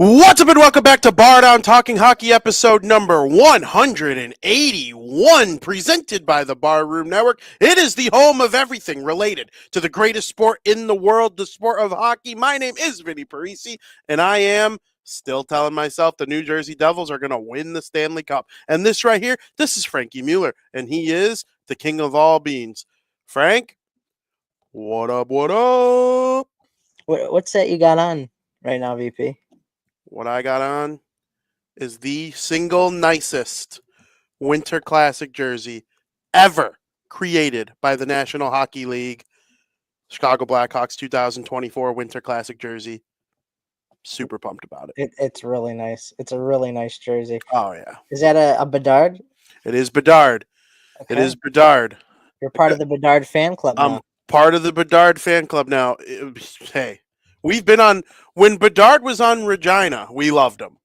What's up and welcome back to Bardown Talking Hockey episode number 181, presented by the Barroom Network. It is the home of everything related to the greatest sport in the world, the sport of hockey. My name is Vinny Parisi, and I am still telling myself the New Jersey Devils are going to win the Stanley Cup. And this right here, this is Frankie Mueller, and he is the king of all beans. Frank, what up, what up? What's that you got on right now, VP? What I got on is the single nicest Winter Classic jersey ever created by the National Hockey League. Chicago Blackhawks 2024 Winter Classic jersey. Super pumped about it. It's really nice. It's a really nice jersey. Oh, yeah. Is that a Bedard? It is Bedard. Okay. It is Bedard. You're part of the Bedard fan club now. I'm part of the Bedard fan club now. Hey, we've been on, when Bedard was on Regina, we loved him.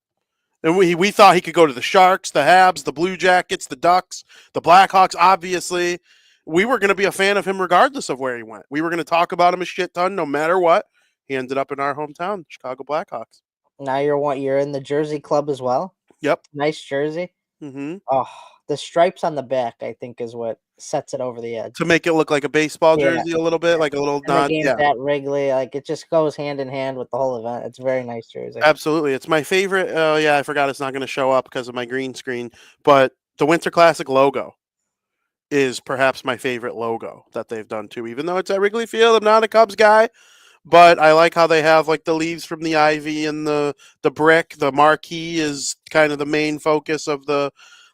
And we thought he could go to the Sharks, the Habs, the Blue Jackets, the Ducks, the Blackhawks, obviously. We were going to be a fan of him regardless of where he went. We were going to talk about him a shit ton no matter what. He ended up in our hometown, Chicago Blackhawks. Now you're in the jersey club as well? Yep. Nice jersey. Mm-hmm. Oh, the stripes on the back, I think, is what sets it over the edge. To make it look like a baseball jersey a little bit, like a little nod. Yeah. At Wrigley, like it just goes hand in hand with the whole event. It's a very nice jersey. Absolutely. It's my favorite. Oh, yeah, I forgot it's not going to show up because of my green screen. But the Winter Classic logo is perhaps my favorite logo that they've done too. Even though it's at Wrigley Field, I'm not a Cubs guy. But I like how they have like the leaves from the ivy and the brick. The marquee is kind of the main focus of the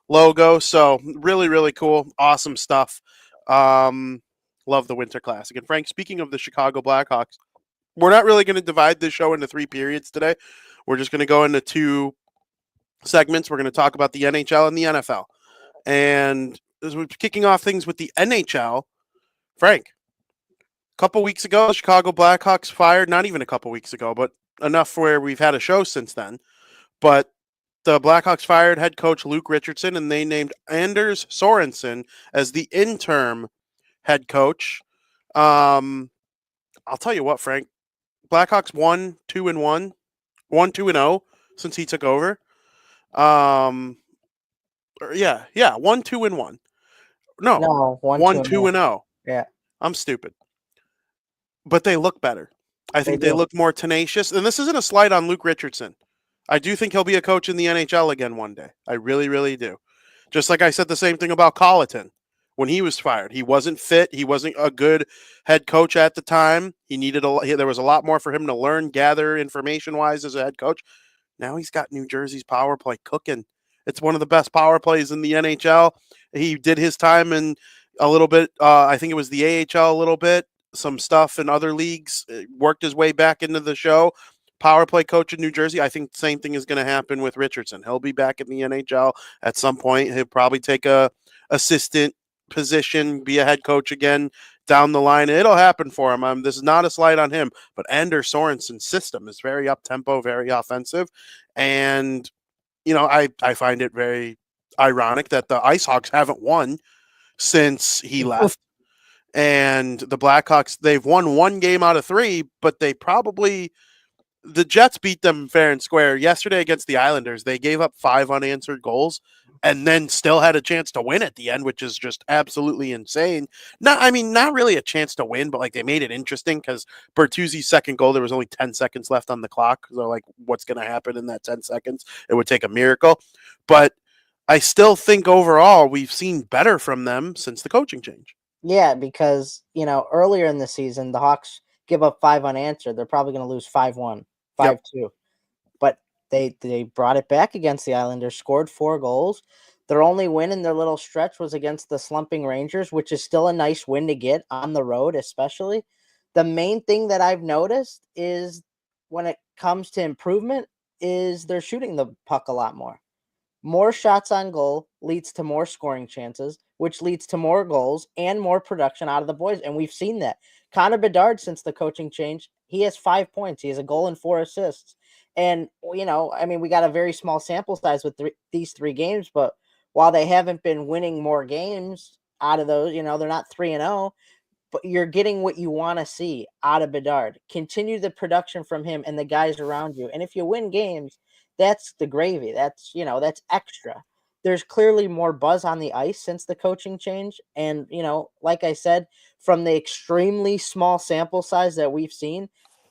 logo. So really, really cool. Awesome stuff. Love the Winter Classic. And Frank, speaking of the Chicago Blackhawks, we're not really going to divide this show into three periods today. We're just going to go into two segments. We're going to talk about the NHL and the NFL. And as we're kicking off things with the NHL, Frank, couple weeks ago, the Chicago Blackhawks fired, not even a couple weeks ago, but enough where we've had a show since then. But the Blackhawks fired head coach Luke Richardson, and they named Anders Sorensen as the interim head coach. I'll tell you what, Frank. Blackhawks 1-2-1, 1-2-0 since he took over. 1-2-1. No, 1-2-0. Yeah, I'm stupid. But they look better. I think they look more tenacious. And this isn't a slight on Luke Richardson. I do think he'll be a coach in the NHL again one day. I really, really do. Just like I said the same thing about Colleton when he was fired. He wasn't fit. He wasn't a good head coach at the time. There was a lot more for him to learn, gather information-wise as a head coach. Now he's got New Jersey's power play cooking. It's one of the best power plays in the NHL. He did his time in a little bit. I think it was the AHL a little bit. Some stuff in other leagues, worked his way back into the show. Power play coach in New Jersey. I think the same thing is going to happen with Richardson. He'll be back in the NHL at some point. He'll probably take a assistant position, be a head coach again down the line. It'll happen for him. This is not a slight on him, but Anders Sorensen's system is very up-tempo, very offensive. And, I find it very ironic that the Ice Hawks haven't won since he left. And the Blackhawks, they've won one game out of three, but the Jets beat them fair and square. Yesterday against the Islanders, they gave up 5 unanswered goals and then still had a chance to win at the end, which is just absolutely insane. Not really a chance to win, but they made it interesting because Bertuzzi's second goal, there was only 10 seconds left on the clock. So what's going to happen in that 10 seconds? It would take a miracle. But I still think overall we've seen better from them since the coaching change. Yeah, because, earlier in the season, the Hawks give up 5 unanswered. They're probably going to lose 5-1, 5-2. Yep. But they brought it back against the Islanders, scored 4 goals. Their only win in their little stretch was against the slumping Rangers, which is still a nice win to get on the road, especially. The main thing that I've noticed is when it comes to improvement is they're shooting the puck a lot more. More shots on goal leads to more scoring chances, which leads to more goals and more production out of the boys. And we've seen that. Connor Bedard, since the coaching change, he has 5 points. He has a goal and 4 assists. And, we got a very small sample size with these 3 games. But while they haven't been winning more games out of those, they're not 3-0. but you're getting what you want to see out of Bedard. Continue the production from him and the guys around you. And if you win games, that's the gravy. That's, that's extra. There's clearly more buzz on the ice since the coaching change. And, like I said, from the extremely small sample size that we've seen,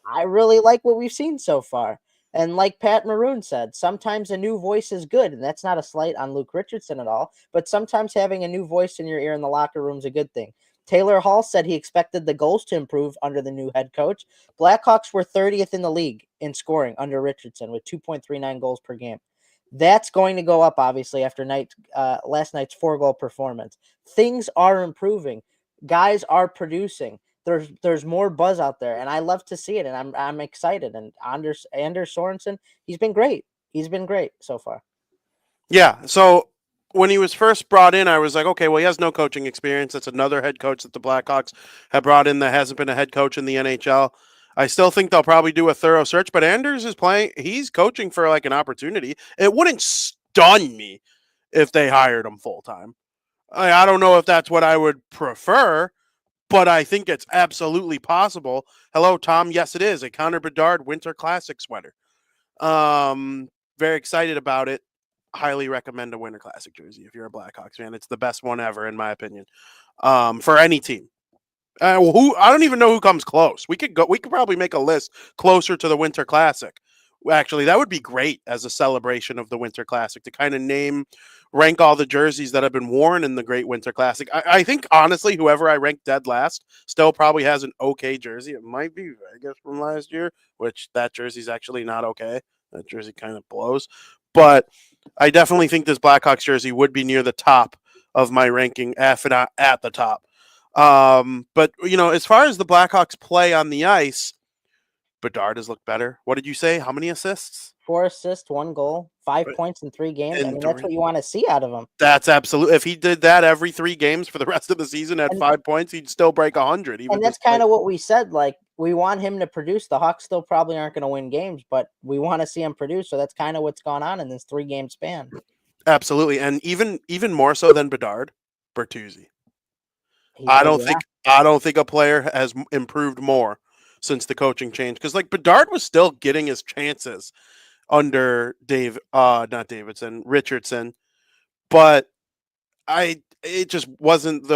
I really like what we've seen so far. And like Pat Maroon said, sometimes a new voice is good. And that's not a slight on Luke Richardson at all. But sometimes having a new voice in your ear in the locker room is a good thing. Taylor Hall said he expected the goals to improve under the new head coach. Blackhawks were 30th in the league in scoring under Richardson with 2.39 goals per game. That's going to go up, obviously, after last night's 4-goal performance. Things are improving. Guys are producing. There's more buzz out there, and I love to see it, and I'm excited. And Anders Sorensen, he's been great. He's been great so far. Yeah, so when he was first brought in, I was like, okay, well, he has no coaching experience. That's another head coach that the Blackhawks have brought in that hasn't been a head coach in the NHL. I still think they'll probably do a thorough search, but Anders is playing. He's coaching for like an opportunity. It wouldn't stun me if they hired him full time. I don't know if that's what I would prefer, but I think it's absolutely possible. Hello, Tom. Yes, it is a Connor Bedard Winter Classic sweater. Very excited about it. Highly recommend a Winter Classic jersey if you're a Blackhawks fan. It's the best one ever, in my opinion, for any team. I don't even know who comes close. We could probably make a list closer to the Winter Classic. Actually, that would be great as a celebration of the Winter Classic to kind of rank all the jerseys that have been worn in the Great Winter Classic. I think honestly, whoever I rank dead last still probably has an okay jersey. It might be Vegas from last year, which that jersey's actually not okay. That jersey kind of blows, but I definitely think this Blackhawks jersey would be near the top of my ranking, if not at the top. But as far as the Blackhawks play on the ice, Bedard has looked better. What did you say? How many assists? 4 assists, 1 goal, 5 points in 3 games. I mean, that's what you want to see out of him. That's absolute. If he did that every 3 games for the rest of the season at 5 points, he'd still break 100. And that's kind of what we said. Like, we want him to produce. The Hawks still probably aren't going to win games, but we want to see him produce. So that's kind of what's gone on in this 3-game span. Absolutely, and even more so than Bedard, Bertuzzi. I don't think a player has improved more since the coaching change, because like Bedard was still getting his chances under Richardson, but it just wasn't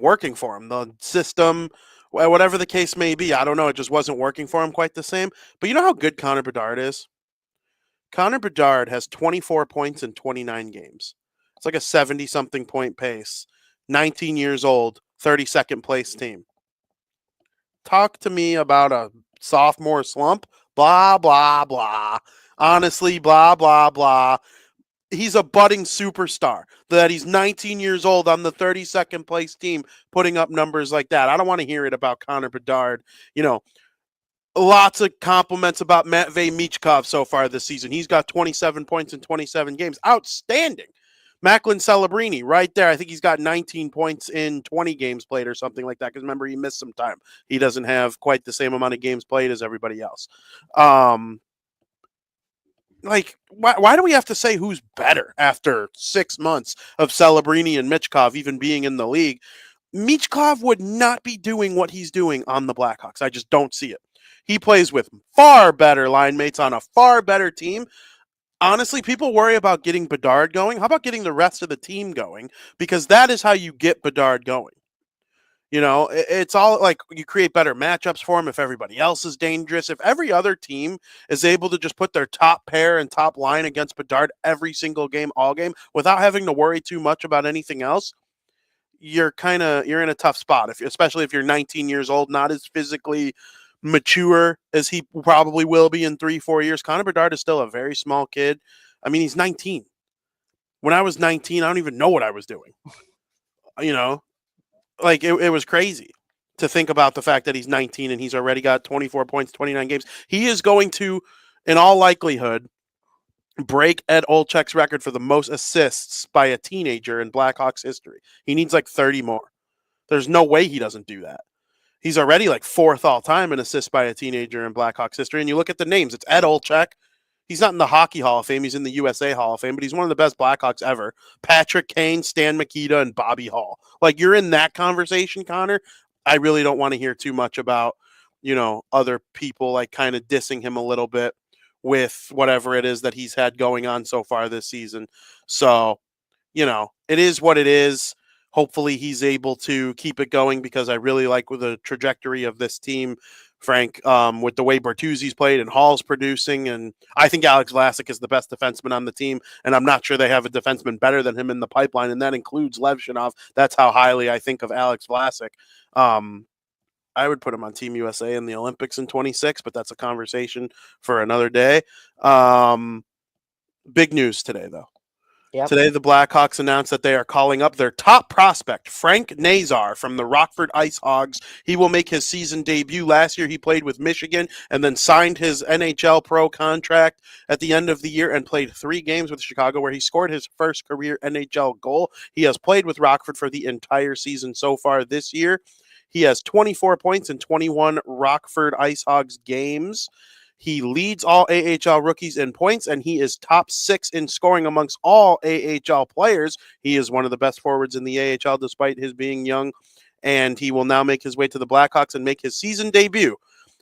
working for him. The system, whatever the case may be, I don't know, it just wasn't working for him quite the same. But you know how good Connor Bedard is? Connor Bedard has 24 points in 29 games. It's like a 70-something point pace. 19 years old, 32nd place team. Talk to me about a sophomore slump. Blah, blah, blah. Honestly, blah, blah, blah. He's a budding superstar. That he's 19 years old on the 32nd place team putting up numbers like that. I don't want to hear it about Connor Bedard. Lots of compliments about Matvei Michkov so far this season. He's got 27 points in 27 games. Outstanding. Macklin Celebrini right there. I think he's got 19 points in 20 games played or something like that. Because remember, he missed some time. He doesn't have quite the same amount of games played as everybody else. Why do we have to say who's better after 6 months of Celebrini and Michkov even being in the league? Michkov would not be doing what he's doing on the Blackhawks. I just don't see it. He plays with far better line mates on a far better team. Honestly, people worry about getting Bedard going. How about getting the rest of the team going? Because that is how you get Bedard going. It's all like you create better matchups for him if everybody else is dangerous. If every other team is able to just put their top pair and top line against Bedard every single game, all game, without having to worry too much about anything else, you're in a tough spot. Especially if you're 19 years old, not as physically mature as he probably will be in 3-4 years. Connor Bedard is still a very small kid. I mean, he's 19. When I was 19, I don't even know what I was doing. It was crazy to think about the fact that he's 19 and he's already got 24 points, 29 games. He is going to, in all likelihood, break Ed Olczyk's record for the most assists by a teenager in Blackhawks history. He needs like 30 more. There's no way he doesn't do that. He's already like 4th all time in assists by a teenager in Blackhawks history. And you look at the names, it's Ed Olczyk. He's not in the Hockey Hall of Fame. He's in the USA Hall of Fame, but he's one of the best Blackhawks ever. Patrick Kane, Stan Mikita, and Bobby Hall. Like, you're in that conversation, Connor. I really don't want to hear too much about, other people like kind of dissing him a little bit with whatever it is that he's had going on so far this season. So, it is what it is. Hopefully he's able to keep it going because I really like the trajectory of this team, Frank, with the way Bertuzzi's played and Hall's producing. And I think Alex Vlasic is the best defenseman on the team. And I'm not sure they have a defenseman better than him in the pipeline. And that includes Levshinov. That's how highly I think of Alex Vlasic. I would put him on Team USA in the Olympics in 26, but that's a conversation for another day. Big news today, though. Yep. Today, the Blackhawks announced that they are calling up their top prospect, Frank Nazar, from the Rockford Ice Hogs. He will make his season debut. Last year, he played with Michigan and then signed his NHL pro contract at the end of the year and played 3 games with Chicago, where he scored his first career NHL goal. He has played with Rockford for the entire season so far this year. He has 24 points in 21 Rockford Ice Hogs games. He leads all AHL rookies in points, and he is top 6 in scoring amongst all AHL players. He is one of the best forwards in the AHL, despite his being young, and he will now make his way to the Blackhawks and make his season debut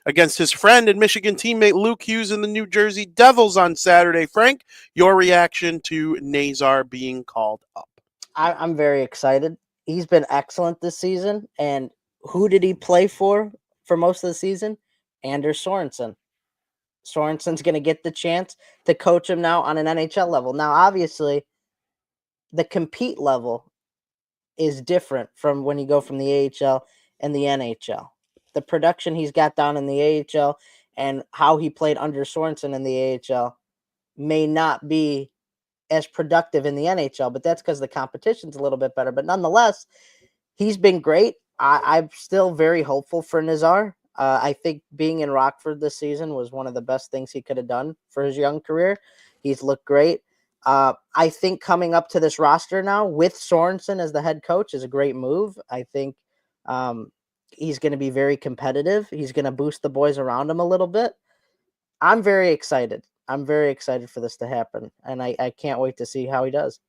against his friend and Michigan teammate Luke Hughes in the New Jersey Devils on Saturday. Frank, your reaction to Nazar being called up? I'm very excited. He's been excellent this season, and who did he play for most of the season? Anders Sorensen. Sorensen's going to get the chance to coach him now on an NHL level. Now, obviously, the compete level is different from when you go from the AHL and the NHL. The production he's got down in the AHL and how he played under Sorensen in the AHL may not be as productive in the NHL, but that's because the competition's a little bit better. But nonetheless, he's been great. I'm still very hopeful for Nazar. I think being in Rockford this season was one of the best things he could have done for his young career. He's looked great. I think coming up to this roster now with Sorensen as the head coach is a great move. I think he's going to be very competitive. He's going to boost the boys around him a little bit. I'm very excited. I'm very excited for this to happen, and I can't wait to see how he does.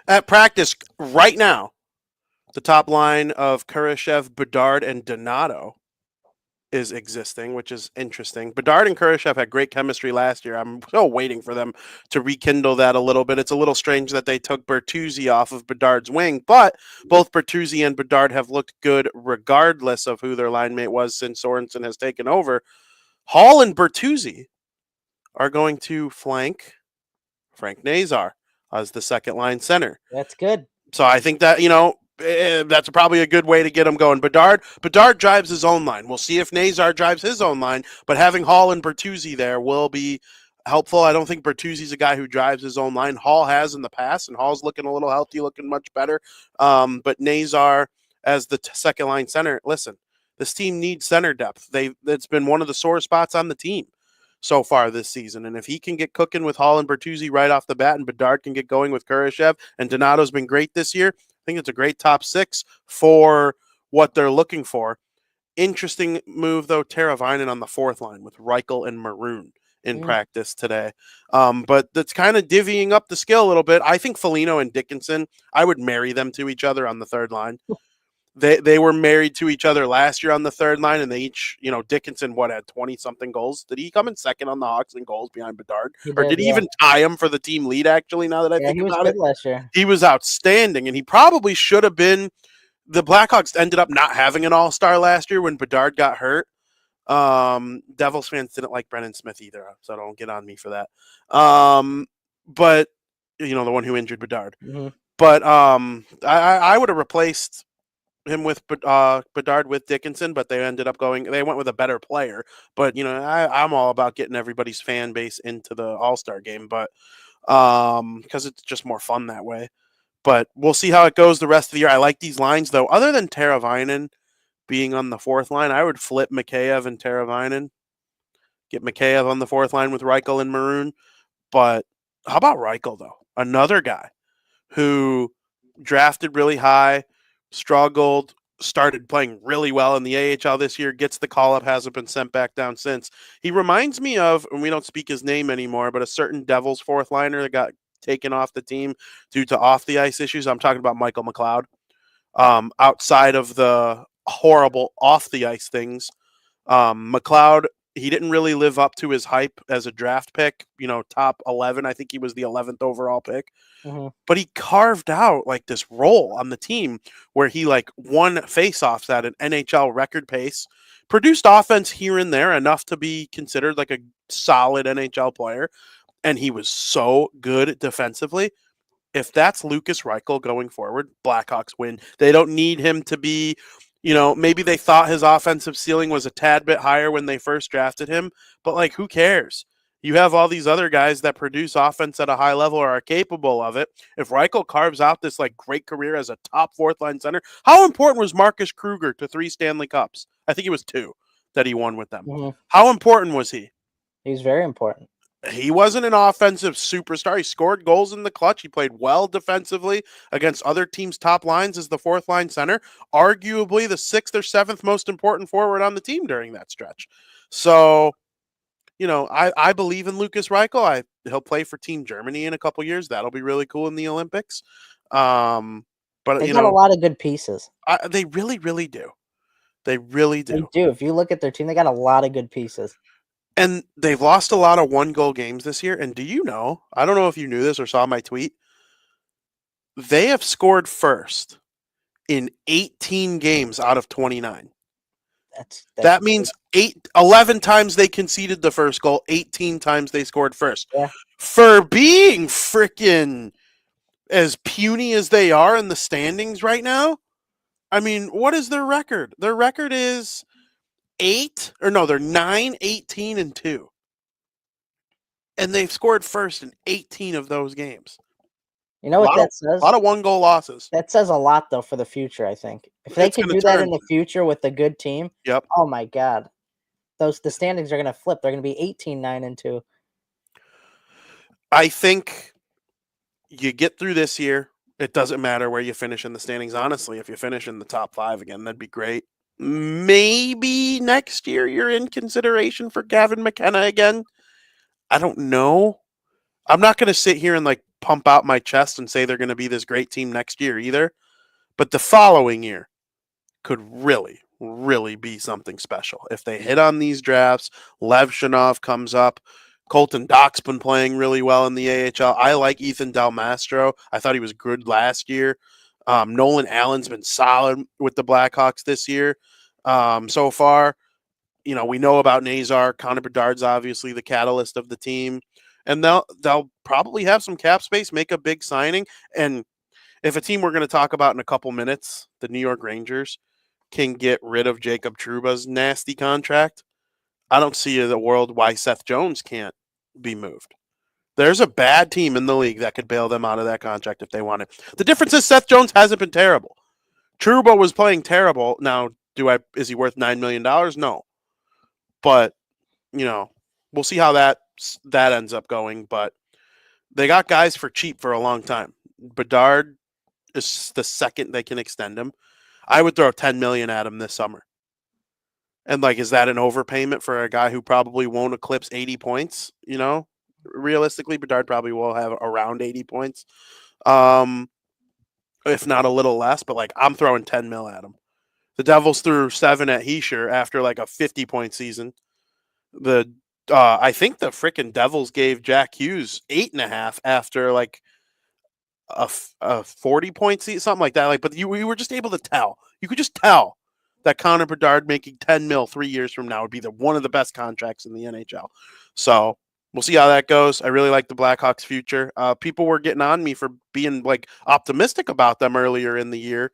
At practice right now, the top line of Kurashev, Bedard, and Donato is existing, which is interesting. Bedard and Kurashev had great chemistry last year. I'm still waiting for them to rekindle that a little bit. It's a little strange that they took Bertuzzi off of Bedard's wing, but both Bertuzzi and Bedard have looked good regardless of who their line mate was since Sorensen has taken over. Hall and Bertuzzi are going to flank Frank Nazar as the second line center. That's good. So I think that, that's probably a good way to get him going. Bedard drives his own line. We'll see if Nazar drives his own line, but having Hall and Bertuzzi there will be helpful. I don't think Bertuzzi's a guy who drives his own line. Hall has in the past, and Hall's looking a little healthy, looking much better. But Nazar as the second line center, listen, this team needs center depth. It's been one of the sore spots on the team so far this season. And if he can get cooking with Hall and Bertuzzi right off the bat, and Bedard can get going with Kurashev, and Donato's been great this year, I think it's a great top 6 for what they're looking for. Interesting move, though, Teravainen on the fourth line with Reichel and Maroon in practice today. But that's kind of divvying up the skill a little bit. I think Foligno and Dickinson, I would marry them to each other on the third line. They were married to each other last year on the third line, and they each, Dickinson, had 20-something goals? Did he come in second on the Hawks in goals behind Bedard? Or did he even tie him for the team lead, actually, now that I think about it? He was good last year. He was outstanding, and he probably should have been. The Blackhawks ended up not having an all-star last year when Bedard got hurt. Devils fans didn't like Brennan Smith either, so don't get on me for that. But, the one who injured Bedard. Mm-hmm. But I would have replaced him with Bedard with Dickinson, but they ended up they went with a better player. But I'm all about getting everybody's fan base into the All-Star game, but because it's just more fun that way. But we'll see how it goes the rest of the year. I like these lines, though. Other than Teravainen being on the fourth line, I would flip Mikheyev and Teravainen. Get Mikheyev on the fourth line with Reichel and Maroon. But how about Reichel, though? Another guy who drafted really high, struggled, started playing really well in the AHL this year, gets the call-up, hasn't been sent back down since. He reminds me of, and we don't speak his name anymore, but a certain Devils fourth liner that got taken off the team due to off-the-ice issues. I'm talking about Michael McLeod. Outside of the horrible off the ice things. McLeod, he didn't really live up to his hype as a draft pick, top 11. I think he was the 11th overall pick. Mm-hmm. But he carved out like this role on the team where he like won faceoffs at an NHL record pace, produced offense here and there enough to be considered like a solid NHL player, and he was so good defensively. If that's Lucas Reichel going forward, Blackhawks win. They don't need him to be, maybe they thought his offensive ceiling was a tad bit higher when they first drafted him, but like, who cares? You have all these other guys that produce offense at a high level or are capable of it. If Reichel carves out this like great career as a top fourth line center, how important was Marcus Kruger to 3 Stanley Cups? I think it was 2 that he won with them. Mm-hmm. How important was he? He's very important. He wasn't an offensive superstar. He scored goals in the clutch. He played well defensively against other teams' top lines as the fourth line center, arguably the 6th or 7th most important forward on the team during that stretch. So, I believe in Lucas Reichel. He'll play for Team Germany in a couple years. That'll be really cool in the Olympics. But They got a lot of good pieces. They really, really do. They really do. They do. If you look at their team, they got a lot of good pieces. And they've lost a lot of 1-goal games this year. And do you know, I don't know if you knew this or saw my tweet, they have scored first in 18 games out of 29. That means 11 times they conceded the first goal, 18 times they scored first. Yeah. For being freaking as puny as they are in the standings right now, I mean, what is their record? Their record is they're 9, 18, and 2. And they've scored first in 18 of those games. You know what that says? A lot of 1-goal losses. That says a lot, though, for the future, I think. If they could do that in the future with a good team, yep. Oh, my God. The standings are going to flip. They're going to be 18, 9, and 2. I think you get through this year. It doesn't matter where you finish in the standings. Honestly, if you finish in the top 5 again, that'd be great. Maybe next year you're in consideration for Gavin McKenna again. I don't know. I'm not going to sit here and like pump out my chest and say they're going to be this great team next year either. But the following year could really, really be something special. If they hit on these drafts, Levshinov comes up. Colton Dock's been playing really well in the AHL. I like Ethan Del Mastro. I thought he was good last year. Nolan Allen's been solid with the Blackhawks this year so far. We know about Nazar. Connor Bedard's obviously the catalyst of the team. And they'll probably have some cap space, make a big signing. And if a team we're going to talk about in a couple minutes, the New York Rangers, can get rid of Jacob Trouba's nasty contract, I don't see the world why Seth Jones can't be moved. There's a bad team in the league that could bail them out of that contract if they wanted. The difference is Seth Jones hasn't been terrible. Trouba was playing terrible. Now, is he worth $9 million? No. But, we'll see how that ends up going. But they got guys for cheap for a long time. Bedard is the second they can extend him. I would throw $10 million at him this summer. And is that an overpayment for a guy who probably won't eclipse 80 points? Realistically, Bedard probably will have around 80 points, if not a little less. But I'm throwing 10 mil at him. The Devils threw 7 at Heischer after a 50-point season. I think the freaking Devils gave Jack Hughes 8.5 after a 40-point season, something like that. But we were just able to tell. You could just tell that Connor Bedard making 10 mil 3 years from now would be one of the best contracts in the NHL. So we'll see how that goes. I really like the Blackhawks' future. People were getting on me for being optimistic about them earlier in the year.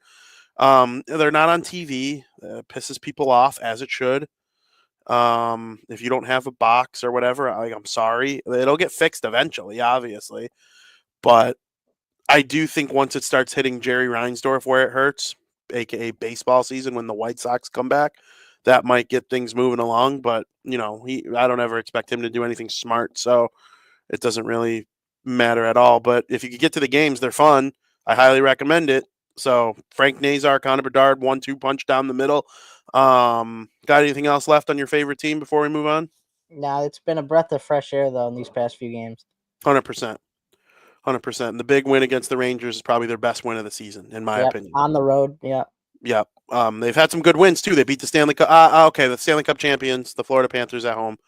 They're not on TV. Pisses people off, as it should. If you don't have a box or whatever, I'm sorry. It'll get fixed eventually, obviously. But I do think once it starts hitting Jerry Reinsdorf where it hurts, aka baseball season when the White Sox come back, that might get things moving along. But I don't ever expect him to do anything smart, so it doesn't really matter at all. But if you could get to the games, they're fun. I highly recommend it. So Frank Nazar, Connor Bedard, 1-2 punch down the middle. Got anything else left on your favorite team before we move on? No, it's been a breath of fresh air though in these past few games. 100%. 100%. And the big win against the Rangers is probably their best win of the season, in my opinion. On the road, yeah. Yep. They've had some good wins too. They beat the Stanley Cup. Okay, the Stanley Cup champions, the Florida Panthers at home.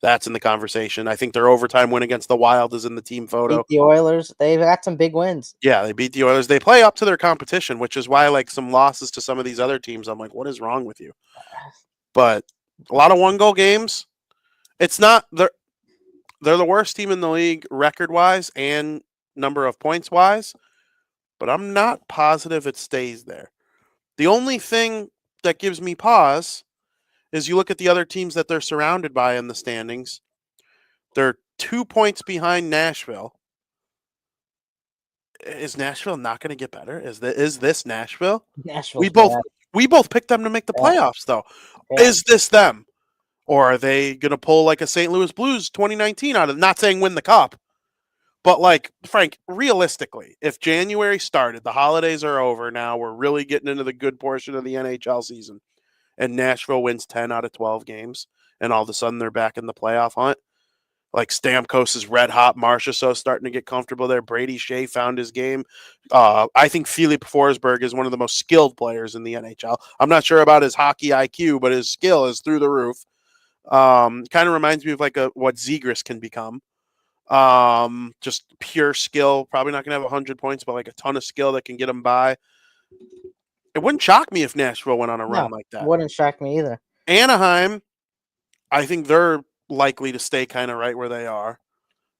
That's in the conversation. I think their overtime win against the Wild is in the team photo. Beat the Oilers. They've got some big wins. Yeah, they beat the Oilers. They play up to their competition, which is why like some losses to some of these other teams, I'm like, what is wrong with you? But a lot of 1-goal games. It's not they're the worst team in the league record wise and number of points wise, but I'm not positive it stays there. The only thing that gives me pause is you look at the other teams that they're surrounded by in the standings. They're 2 points behind Nashville. Is Nashville not going to get better? Is this Nashville? Nashville's bad. We both picked them to make the playoffs, though. Yeah. Is this them, or are they going to pull like a St. Louis Blues 2019 out of? Not saying win the cup, but like Frank, realistically, if January started, the holidays are over now. We're really getting into the good portion of the NHL season, and Nashville wins 10 out of 12 games, and all of a sudden they're back in the playoff hunt. Like Stamkos is red hot. Marchessault's starting to get comfortable there. Brady Shea found his game. I think Filip Forsberg is one of the most skilled players in the NHL. I'm not sure about his hockey IQ, but his skill is through the roof. Kind of reminds me of like what Zegras can become. Just pure skill. Probably not going to have 100 points, but like a ton of skill that can get him by. It wouldn't shock me if Nashville went on a run like that. Wouldn't shock me either. Anaheim, I think they're likely to stay kind of right where they are.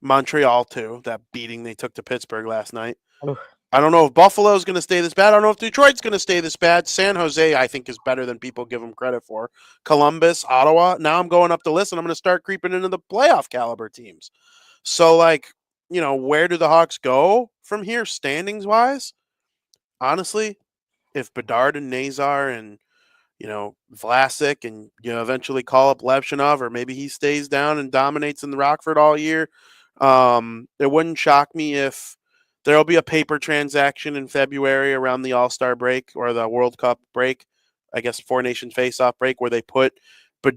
Montreal too, that beating they took to Pittsburgh last night. Oof. I don't know if Buffalo's going to stay this bad. I don't know if Detroit's going to stay this bad. San Jose, I think, is better than people give them credit for. Columbus, Ottawa. Now I'm going up the list, and I'm going to start creeping into the playoff caliber teams. So, like, where do the Hawks go from here, standings wise? Honestly, if Bedard and Nazar and Vlasic, and eventually call up Levshinov, or maybe he stays down and dominates in the Rockford all year. It wouldn't shock me if there'll be a paper transaction in February around the All-Star break or the World Cup break, I guess Four Nations face-off break, where they put they'll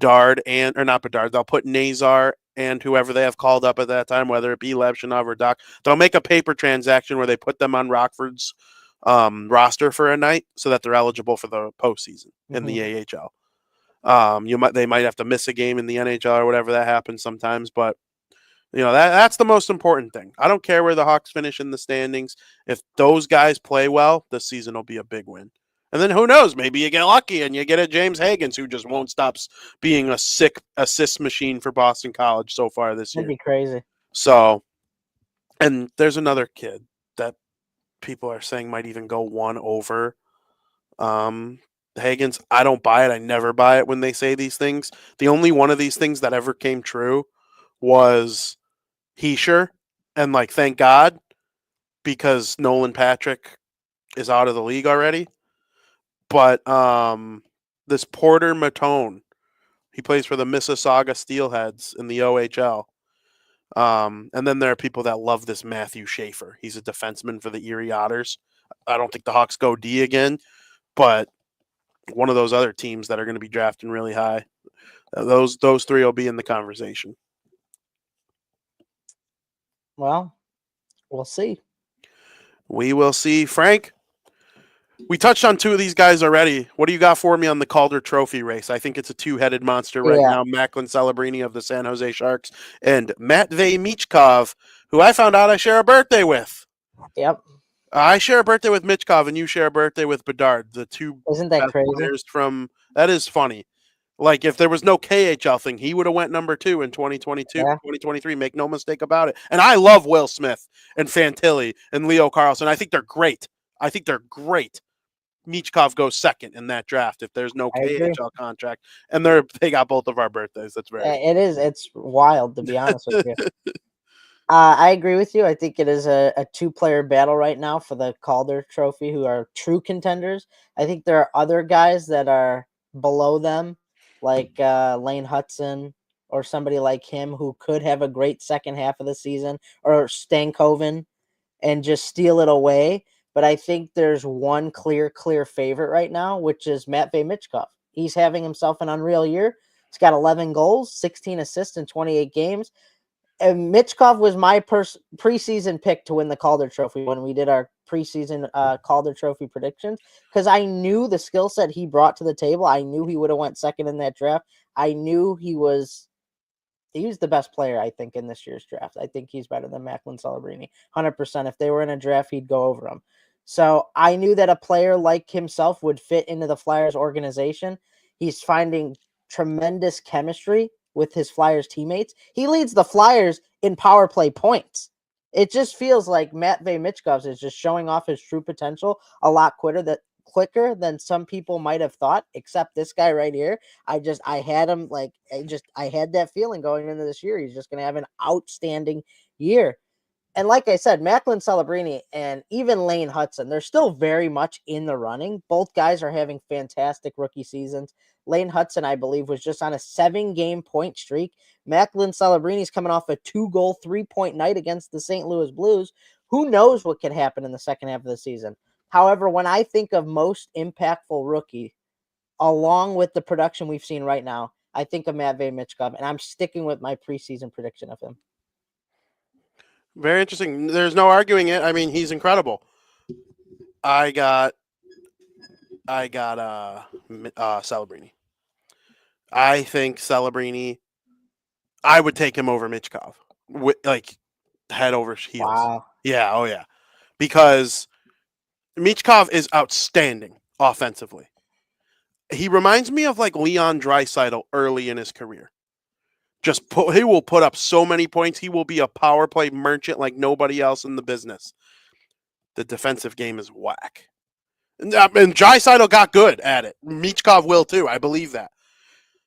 put Nazar and whoever they have called up at that time, whether it be Levshinov or Doc. They'll make a paper transaction where they put them on Rockford's roster for a night so that they're eligible for the postseason in the AHL. They might have to miss a game in the NHL or whatever that happens sometimes, but that's the most important thing. I don't care where the Hawks finish in the standings. If those guys play well, this season will be a big win. And then who knows? Maybe you get lucky and you get a James Higgins who just won't stop being a sick assist machine for Boston College so far this year. That'd be crazy. So, and there's another kid that people are saying might even go one over Higgins. I don't buy it. I never buy it when they say these things. The only one of these things that ever came true was Heischer, and thank God, because Nolan Patrick is out of the league already. But this Porter Matone, he plays for the Mississauga Steelheads in the OHL. And then there are people that love this Matthew Schaefer. He's a defenseman for the Erie Otters. I don't think the Hawks go D again, but one of those other teams that are going to be drafting really high. Those three will be in the conversation. Well, we'll see. We will see. Frank, we touched on two of these guys already. What do you got for me on the Calder Trophy race? I think it's a two-headed monster right now. Macklin Celebrini of the San Jose Sharks and Matvei Michkov, who I found out I share a birthday with. Yep. I share a birthday with Michkov, and you share a birthday with Bedard, the two Isn't that crazy? players from – that is funny. Like, if there was no KHL thing, he would have went number 2 in 2022, 2023. Make no mistake about it. And I love Will Smith and Fantilli and Leo Carlson. I think they're great. Michkov goes second in that draft if there's no KHL contract. And they got both of our birthdays. That's very It is. It's wild, to be honest with you. I agree with you. I think it is a two-player battle right now for the Calder Trophy, who are true contenders. I think there are other guys that are below them, like Lane Hudson or somebody like him, who could have a great second half of the season, or Stankoven, and just steal it away. But I think there's one clear favorite right now, which is Matvei Michkov. He's having himself an unreal year. He's got 11 goals, 16 assists in 28 games. And Michkov was my preseason pick to win the Calder Trophy when we did our preseason Calder Trophy predictions because I knew the skill set he brought to the table. I knew he would have went second in that draft. I knew he was the best player, I think, in this year's draft. I think he's better than Macklin Celebrini. 100%. If they were in a draft, he'd go over him. So I knew that a player like himself would fit into the Flyers organization. He's finding tremendous chemistry with his Flyers teammates. He leads the Flyers in power play points. It just feels like Matvei Michkov is just showing off his true potential a lot quicker than some people might have thought, except this guy right here. I had him I had that feeling going into this year. He's just going to have an outstanding year. And like I said, Macklin Celebrini and even Lane Hudson, they're still very much in the running. Both guys are having fantastic rookie seasons. Lane Hudson, I believe, was just on a 7-game point streak. Macklin Celebrini's coming off a 2-goal, 3-point night against the St. Louis Blues. Who knows what can happen in the second half of the season? However, when I think of most impactful rookie, along with the production we've seen right now, I think of Matvei Michkov, and I'm sticking with my preseason prediction of him. Very interesting. There's no arguing it. I mean, he's incredible. I got Celebrini. I think Celebrini. I would take him over Michkov, like head over heels. Wow. Yeah. Oh yeah. Because Michkov is outstanding offensively. He reminds me of like Leon Draisaitl early in his career. He will put up so many points. He will be a power play merchant like nobody else in the business. The defensive game is whack. And Draisaitl got good at it. Michkov will too. I believe that.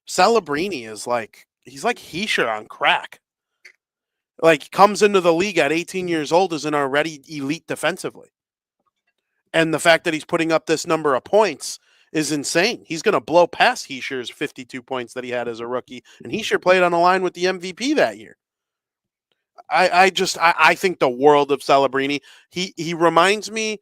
Celebrini is he's like Hischier on crack. Like comes into the league at 18 years old is an already elite defensively. And the fact that he's putting up this number of points is insane. He's going to blow past Hischier's 52 points that he had as a rookie. And Hischier played on a line with the MVP that year. I think the world of Celebrini. He reminds me,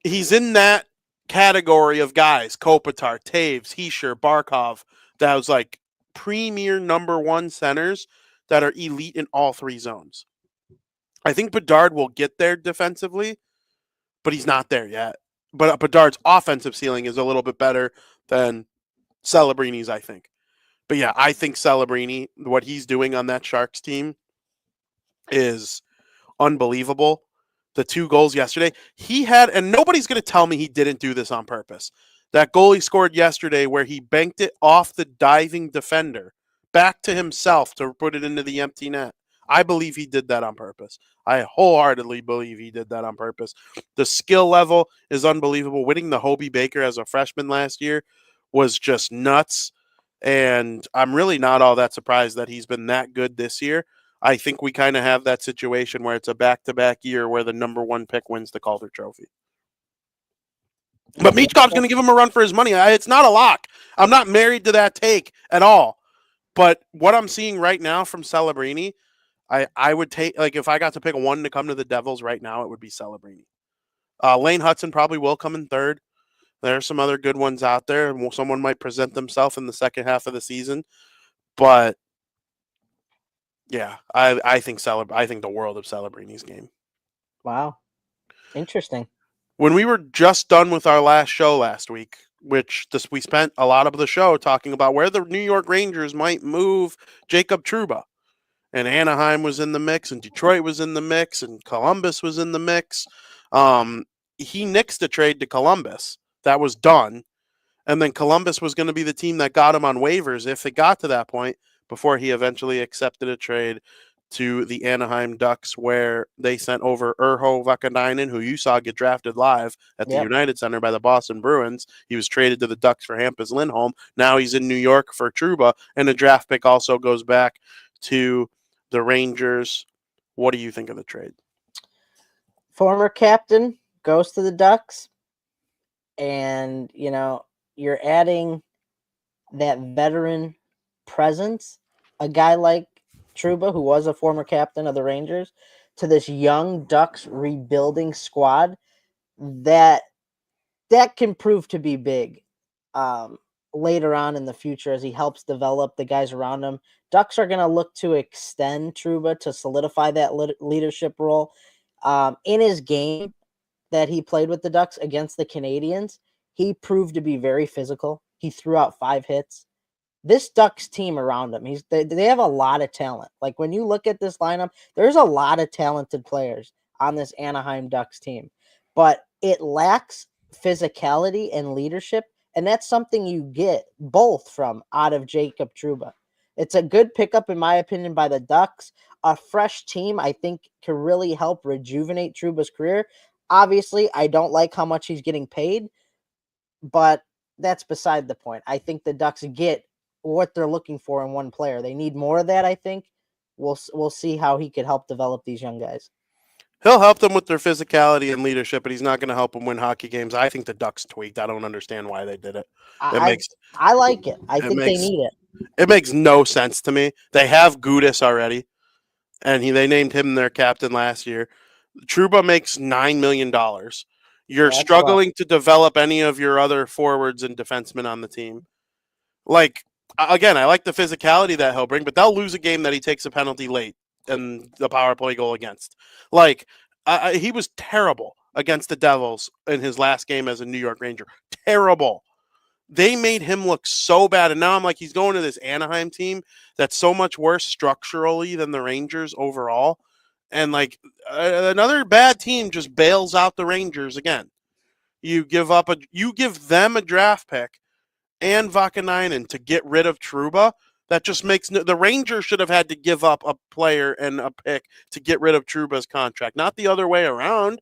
he's in that category of guys, Kopitar, Taves, Hischier, Barkov, that was like premier number one centers that are elite in all three zones. I think Bedard will get there defensively, but he's not there yet. But Bedard's offensive ceiling is a little bit better than Celebrini's, I think. But yeah, I think Celebrini, what he's doing on that Sharks team is unbelievable. The 2 goals yesterday, and nobody's going to tell me he didn't do this on purpose. That goal he scored yesterday where he banked it off the diving defender back to himself to put it into the empty net. I believe he did that on purpose. I wholeheartedly believe he did that on purpose. The skill level is unbelievable. Winning the Hobie Baker as a freshman last year was just nuts. And I'm really not all that surprised that he's been that good this year. I think we kind of have that situation where it's a back-to-back year where the number 1 pick wins the Calder Trophy. But Michkov's going to give him a run for his money. It's not a lock. I'm not married to that take at all. But what I'm seeing right now from Celebrini, I would take, like, if I got to pick one to come to the Devils right now, it would be Celebrini. Lane Hudson probably will come in third. There are some other good ones out there. Someone might present themselves in the second half of the season. But yeah, I think the world of Celebrini's game. Wow. Interesting. When we were just done with our last show last week, we spent a lot of the show talking about where the New York Rangers might move Jacob Trouba. And Anaheim was in the mix, and Detroit was in the mix, and Columbus was in the mix. He nixed a trade to Columbus. That was done. And then Columbus was going to be the team that got him on waivers if it got to that point, before he eventually accepted a trade to the Anaheim Ducks, where they sent over Urho Vakanainen, who you saw get drafted live at the United Center by the Boston Bruins. He was traded to the Ducks for Hampus Lindholm. Now he's in New York for Trouba, and the draft pick also goes back to the Rangers. What do you think of the trade? Former captain goes to the Ducks, and, you're adding that veteran presence, a guy like Trouba, who was a former captain of the Rangers, to this young Ducks rebuilding squad that can prove to be big later on in the future as he helps develop the guys around him. Ducks are going to look to extend Trouba to solidify that leadership role in his game. that he played with the Ducks against the Canadiens, he proved to be very physical. He threw out 5 hits. This Ducks team around him, they have a lot of talent. Like when you look at this lineup, there's a lot of talented players on this Anaheim Ducks team, but it lacks physicality and leadership, and that's something you get both from out of Jacob Trouba. It's a good pickup, in my opinion, by the Ducks. A fresh team, I think, can really help rejuvenate Trouba's career. Obviously, I don't like how much he's getting paid, but that's beside the point. I think the Ducks get what they're looking for in one player. They need more of that, I think. We'll see how he could help develop these young guys. He'll help them with their physicality and leadership, but he's not going to help them win hockey games. I think the Ducks tweaked. I don't understand why they did it. It I makes I like it. I it think they makes need it. it makes no sense to me. They have Gudis already, and they named him their captain last year. Trouba makes $9 million. You're Yeah, that's rough. struggling to develop any of your other forwards and defensemen on the team. Like again, I like the physicality that he'll bring, but they'll lose a game that he takes a penalty late and the power play goal against. Like he was terrible against the Devils in his last game as a New York Ranger. Terrible. They made him look so bad, and now I'm like, he's going to this Anaheim team that's so much worse structurally than the Rangers overall, and like another bad team just bails out the Rangers again. You give them a draft pick and Vakanainen to get rid of Trouba. That just makes the Rangers should have had to give up a player and a pick to get rid of Trouba's contract, not the other way around.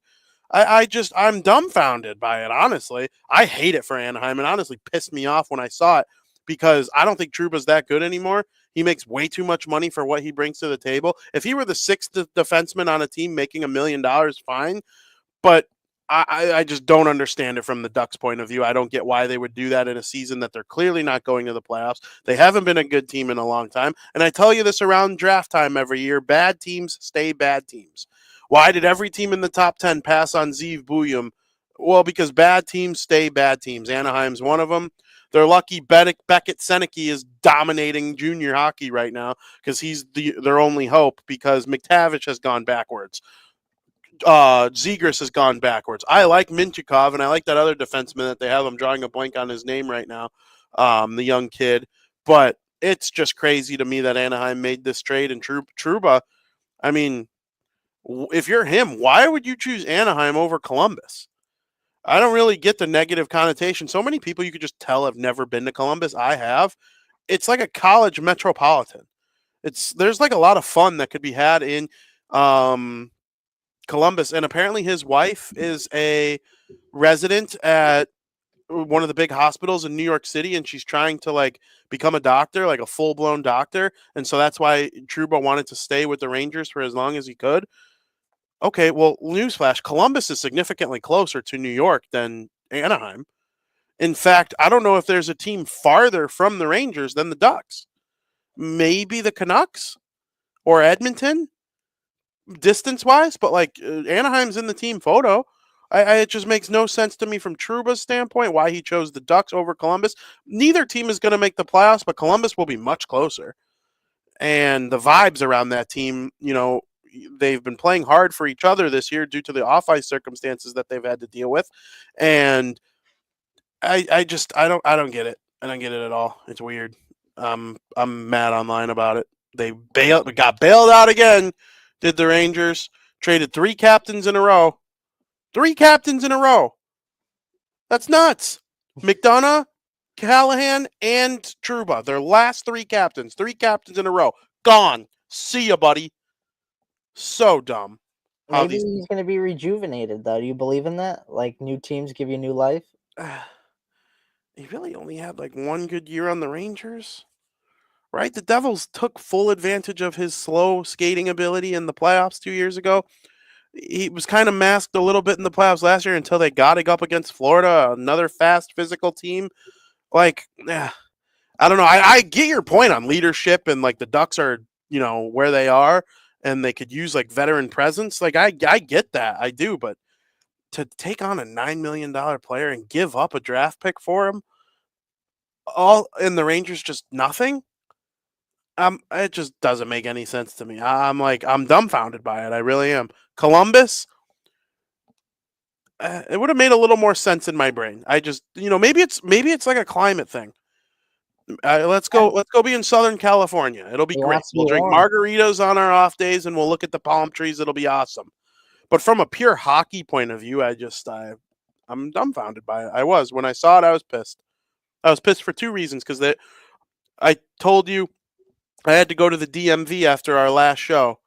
I'm dumbfounded by it, honestly. I hate it for Anaheim, and honestly pissed me off when I saw it because I don't think Trouba's that good anymore. He makes way too much money for what he brings to the table. If he were the sixth defenseman on a team making $1 million, fine. But I just don't understand it from the Ducks' point of view. I don't get why they would do that in a season that they're clearly not going to the playoffs. They haven't been a good team in a long time. And I tell you this around draft time every year, bad teams stay bad teams. Why did every team in the top 10 pass on Zeev Buyum? Well, because bad teams stay bad teams. Anaheim's one of them. They're lucky Beckett Seneke is dominating junior hockey right now because he's their only hope because McTavish has gone backwards. Zegras has gone backwards. I like Minchikov, and I like that other defenseman that they have. I'm drawing a blank on his name right now, the young kid. But it's just crazy to me that Anaheim made this trade. And Trouba, I mean, if you're him, why would you choose Anaheim over Columbus? I don't really get the negative connotation. So many people you could just tell have never been to Columbus. I have. It's like a college metropolitan. There's like a lot of fun that could be had in Columbus, and apparently his wife is a resident at one of the big hospitals in New York City, and she's trying to like become a doctor, like a full blown doctor, and so that's why Trouba wanted to stay with the Rangers for as long as he could. Okay, well, newsflash: Columbus is significantly closer to New York than Anaheim. In fact, I don't know if there's a team farther from the Rangers than the Ducks. Maybe the Canucks or Edmonton distance wise, but like Anaheim's in the team photo. It just makes no sense to me from Trouba's standpoint why he chose the Ducks over Columbus. Neither team is going to make the playoffs, but Columbus will be much closer. And the vibes around that team, they've been playing hard for each other this year due to the off ice circumstances that they've had to deal with. And I don't get it. I don't get it at all. It's weird. I'm mad online about it. They got bailed out again. Did the Rangers traded 3 captains in a row? 3 captains in a row. That's nuts. McDonough, Callahan, and Trouba. Their last 3 captains. 3 captains in a row. Gone. See ya, buddy. So dumb. Maybe he's going to be rejuvenated, though. Do you believe in that? Like new teams give you new life? He really only had like 1 good year on the Rangers. Right? The Devils took full advantage of his slow skating ability in the playoffs 2 years ago. He was kind of masked a little bit in the playoffs last year until they got it up against Florida, another fast physical team. Like, I don't know. I get your point on leadership and like the Ducks are, where they are and they could use like veteran presence. Like I get that. I do, but to take on a $9 million player and give up a draft pick for him, all in the Rangers just nothing. It just doesn't make any sense to me. I'm dumbfounded by it. I really am. Columbus, it would have made a little more sense in my brain. I just, maybe it's like a climate thing. Let's Yeah, go be in Southern California. It'll be he great. wants to We'll be drink warm. margaritas on our off days and we'll look at the palm trees. It'll be awesome. But from a pure hockey point of view, I'm dumbfounded by it. I was when I saw it. I was pissed. I was pissed for two reasons because I told you I had to go to the DMV after our last show,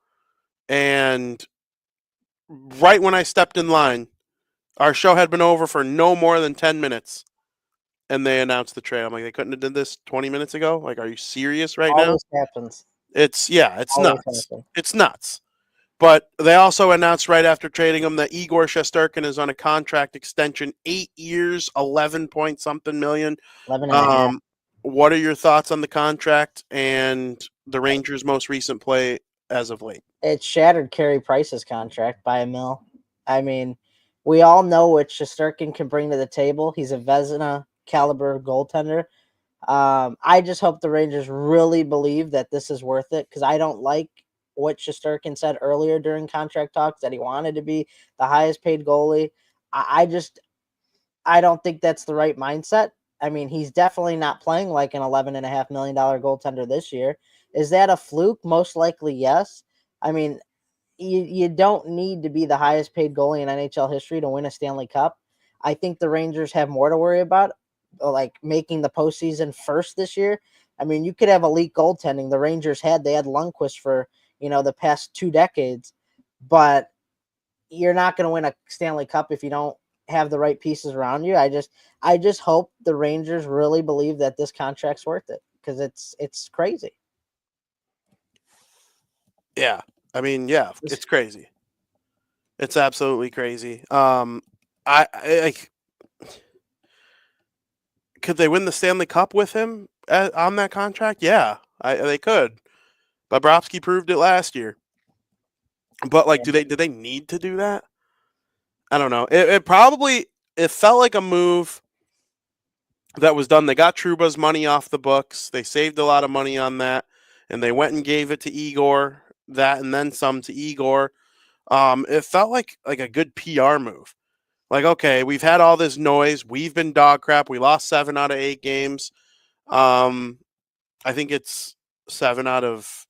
and right when I stepped in line, our show had been over for no more than 10 minutes, and they announced the trade. I'm like, they couldn't have did this 20 minutes ago. Like, are you serious right now? Always happens. It's Always nuts. happens. It's nuts. But they also announced right after trading him that Igor Shesterkin is on a contract extension, 8 years, 11 point something million. 11 and a half. What are your thoughts on the contract and the Rangers' most recent play as of late? It shattered Carey Price's contract by a mil. I mean, we all know what Shesterkin can bring to the table. He's a Vezina caliber goaltender. I just hope the Rangers really believe that this is worth it, because I don't like what Shesterkin said earlier during contract talks, that he wanted to be the highest paid goalie. I don't think that's the right mindset. I mean, he's definitely not playing like an $11.5 million goaltender this year. Is that a fluke? Most likely, yes. I mean, you don't need to be the highest paid goalie in NHL history to win a Stanley Cup. I think the Rangers have more to worry about, like making the postseason first this year. I mean, you could have elite goaltending. The Rangers they had Lundqvist for, the past 2 decades, but you're not going to win a Stanley Cup if you don't have the right pieces around you. I just hope the Rangers really believe that this contract's worth it, because it's crazy. Yeah. I mean, yeah, it's crazy. It's absolutely crazy. I could they win the Stanley Cup with him on that contract? Yeah, they could. Bobrovsky proved it last year. But like, do they need to do that? I don't know. It felt like a move that was done. They got Truba's money off the books. They saved a lot of money on that, and they went and gave it to Igor. That and then some to Igor. It felt like a good PR move. Like, okay, we've had all this noise. We've been dog crap. We lost 7 out of 8 games. I think it's 7 out of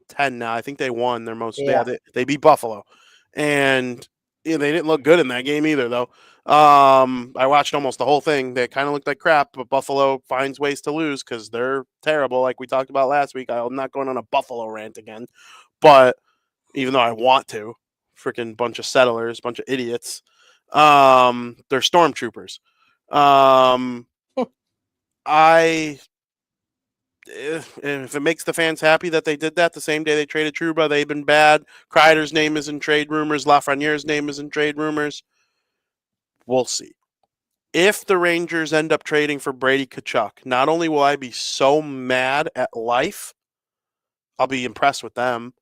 10 now. I think they won their most. Yeah. They beat Buffalo, and they didn't look good in that game either, though. I watched almost the whole thing. They kind of looked like crap, but Buffalo finds ways to lose because they're terrible, like we talked about last week. I'm not going on a Buffalo rant again, but even though I want to, freaking bunch of settlers, bunch of idiots. They're stormtroopers. I if it makes the fans happy that they did that the same day they traded Trouba, they've been bad. Kreider's name is in trade rumors. Lafreniere's name is in trade rumors. We'll see. If the Rangers end up trading for Brady Tkachuk, not only will I be so mad at life, I'll be impressed with them,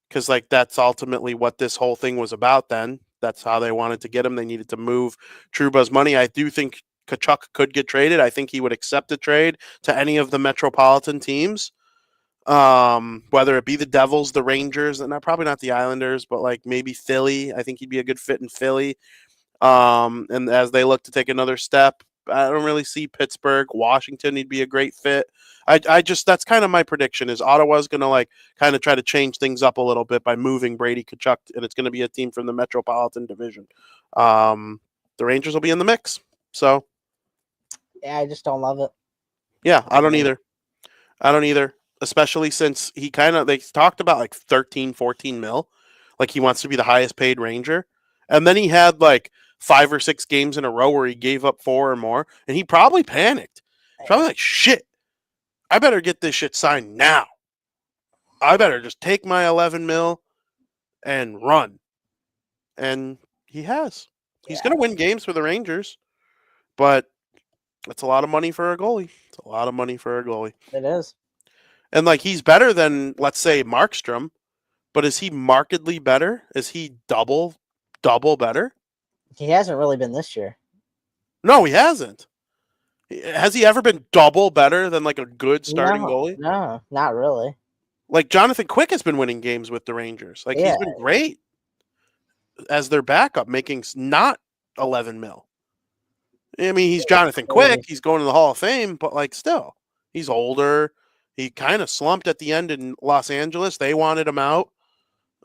because like that's ultimately what this whole thing was about. Then that's how they wanted to get him. They needed to move Trouba's money. I do think Tkachuk could get traded. I think he would accept a trade to any of the metropolitan teams, whether it be the Devils, the Rangers, and probably not the Islanders, but like maybe Philly. I think he'd be a good fit in Philly. And as they look to take another step, I don't really see Pittsburgh, Washington. He'd be a great fit. I just that's kind of my prediction is Ottawa's going to like kind of try to change things up a little bit by moving Brady Tkachuk, and it's going to be a team from the Metropolitan Division. The Rangers will be in the mix. So Yeah, I just don't love it. yeah, I don't either. I don't either. Especially since they talked about like 13, 14 mil. Like he wants to be the highest paid Ranger. And then he had like 5 or 6 games in a row where he gave up 4 or more. And he probably panicked. Probably like, shit, I better get this shit signed now. I better just take my 11 mil and run. And he has. He's going to win games for the Rangers. But it's a lot of money for a goalie. It's a lot of money for a goalie. It is. And like he's better than, let's say, Markstrom. But is he markedly better? Is he double better? He hasn't really been this year. No, he hasn't. Has he ever been double better than like a good starting goalie? No, not really. Like Jonathan Quick has been winning games with the Rangers. Like he's been great as their backup, making not $11 million. I mean, he's Jonathan Quick. He's going to the Hall of Fame, but like still, he's older. He kind of slumped at the end in Los Angeles. They wanted him out.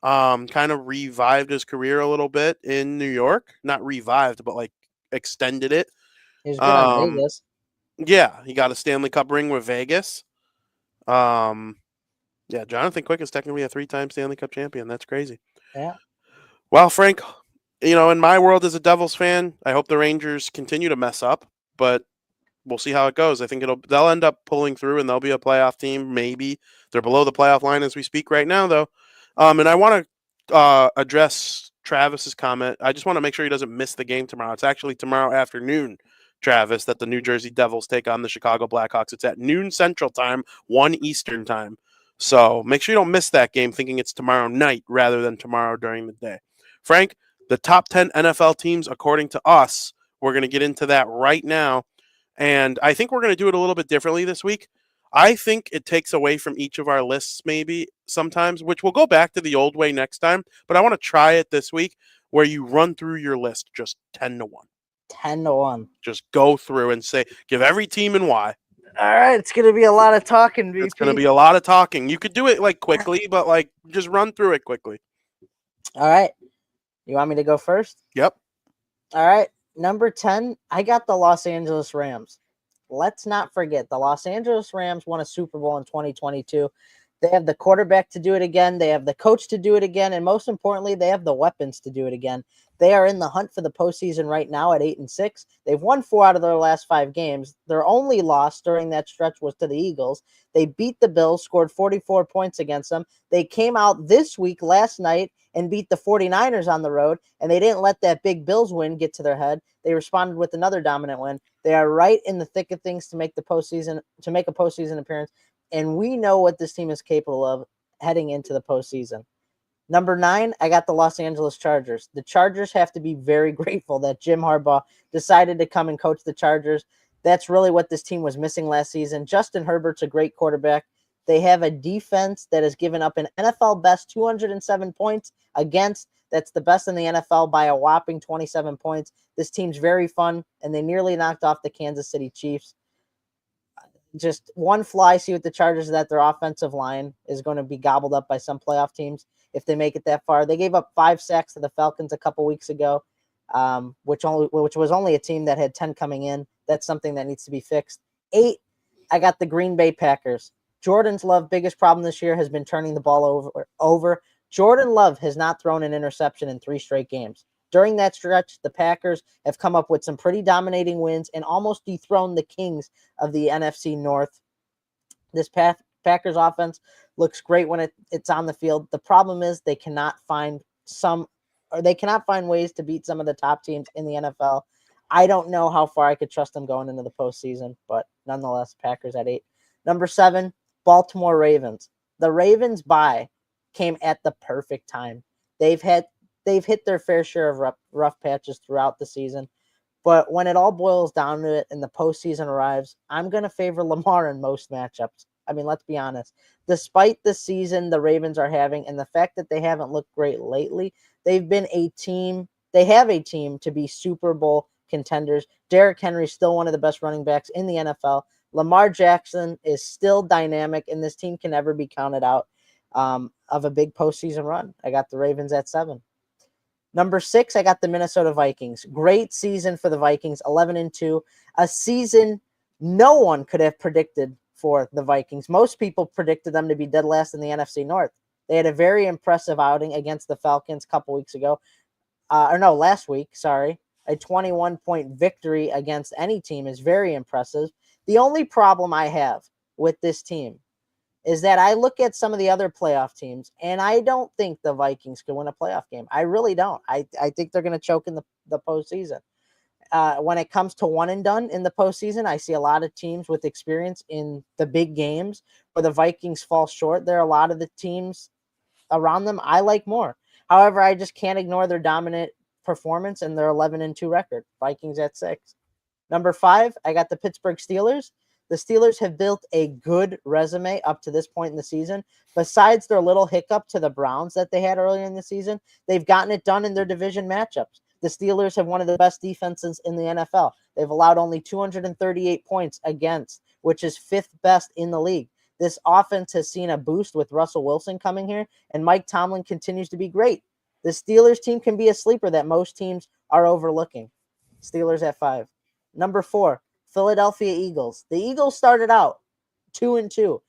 Kind of revived his career a little bit in New York. Not revived, but like extended it. He was good on Vegas. Yeah, he got a Stanley Cup ring with Vegas. Yeah, Jonathan Quick is technically a 3-time Stanley Cup champion. That's crazy. Yeah. Well, Frank, in my world as a Devils fan, I hope the Rangers continue to mess up, but we'll see how it goes. I think they'll end up pulling through and they'll be a playoff team. Maybe they're below the playoff line as we speak right now, though. And I want to address Travis's comment. I just want to make sure he doesn't miss the game tomorrow. It's actually tomorrow afternoon, Travis, that the New Jersey Devils take on the Chicago Blackhawks. It's at noon Central Time, 1 Eastern Time. So make sure you don't miss that game thinking it's tomorrow night rather than tomorrow during the day. Frank, the top 10 NFL teams, according to us, we're going to get into that right now. And I think we're going to do it a little bit differently this week. I think it takes away from each of our lists maybe sometimes, which we'll go back to the old way next time. But I want to try it this week where you run through your list just 10-1. 10-1. Just go through and say, give every team and why. All right, it's going to be a lot of talking, VP. It's going to be a lot of talking. You could do it like quickly, but like just run through it quickly. All right. You want me to go first? Yep. All right. Number 10, I got the Los Angeles Rams. Let's not forget, the Los Angeles Rams won a Super Bowl in 2022. They have the quarterback to do it again. They have the coach to do it again. And most importantly, they have the weapons to do it again. They are in the hunt for the postseason right now at 8-6. They've won 4 out of their last 5 games. Their only loss during that stretch was to the Eagles. They beat the Bills, scored 44 points against them. They came out this week, last night, and beat the 49ers on the road, and they didn't let that big Bills win get to their head. They responded with another dominant win. They are right in the thick of things to make a postseason appearance, and we know what this team is capable of heading into the postseason. Number 9, I got the Los Angeles Chargers. The Chargers have to be very grateful that Jim Harbaugh decided to come and coach the Chargers. That's really what this team was missing last season. Justin Herbert's a great quarterback. They have a defense that has given up an NFL best 207 points against. That's the best in the NFL by a whopping 27 points. This team's very fun, and they nearly knocked off the Kansas City Chiefs. Just one flaw I see with the Chargers is that their offensive line is going to be gobbled up by some playoff teams if they make it that far. They gave up 5 sacks to the Falcons a couple weeks ago, which was only a team that had 10 coming in. That's something that needs to be fixed. 8, I got the Green Bay Packers. Jordan Love's biggest problem this year has been turning the ball over. Jordan Love has not thrown an interception in 3 straight games. During that stretch, the Packers have come up with some pretty dominating wins and almost dethroned the kings of the NFC North. This Packers offense looks great when it's on the field. The problem is they cannot find ways to beat some of the top teams in the NFL. I don't know how far I could trust them going into the postseason, but nonetheless, Packers at 8. Number 7, Baltimore Ravens. The Ravens bye came at the perfect time. They've hit their fair share of rough patches throughout the season. But when it all boils down to it and the postseason arrives, I'm going to favor Lamar in most matchups. I mean, let's be honest. Despite the season the Ravens are having and the fact that they haven't looked great lately, they've been a team. They have a team to be Super Bowl contenders. Derrick Henry is still one of the best running backs in the NFL. Lamar Jackson is still dynamic, and this team can never be counted out of a big postseason run. I got the Ravens at 7. Number 6, I got the Minnesota Vikings. Great season for the Vikings, 11-2. A season no one could have predicted for the Vikings. Most people predicted them to be dead last in the NFC North. They had a very impressive outing against the Falcons a couple weeks ago. Last week, sorry. A 21-point victory against any team is very impressive. The only problem I have with this team is that I look at some of the other playoff teams, and I don't think the Vikings could win a playoff game. I really don't. I think they're going to choke in the postseason. When it comes to one and done in the postseason, I see a lot of teams with experience in the big games where the Vikings fall short. There are a lot of the teams around them I like more. However, I just can't ignore their dominant performance and their 11-2 record. Vikings at 6. Number 5, I got the Pittsburgh Steelers. The Steelers have built a good resume up to this point in the season. Besides their little hiccup to the Browns that they had earlier in the season, they've gotten it done in their division matchups. The Steelers have one of the best defenses in the NFL. They've allowed only 238 points against, which is 5th best in the league. This offense has seen a boost with Russell Wilson coming here, and Mike Tomlin continues to be great. The Steelers team can be a sleeper that most teams are overlooking. Steelers at 5. Number 4, Philadelphia Eagles. The Eagles started out 2-2.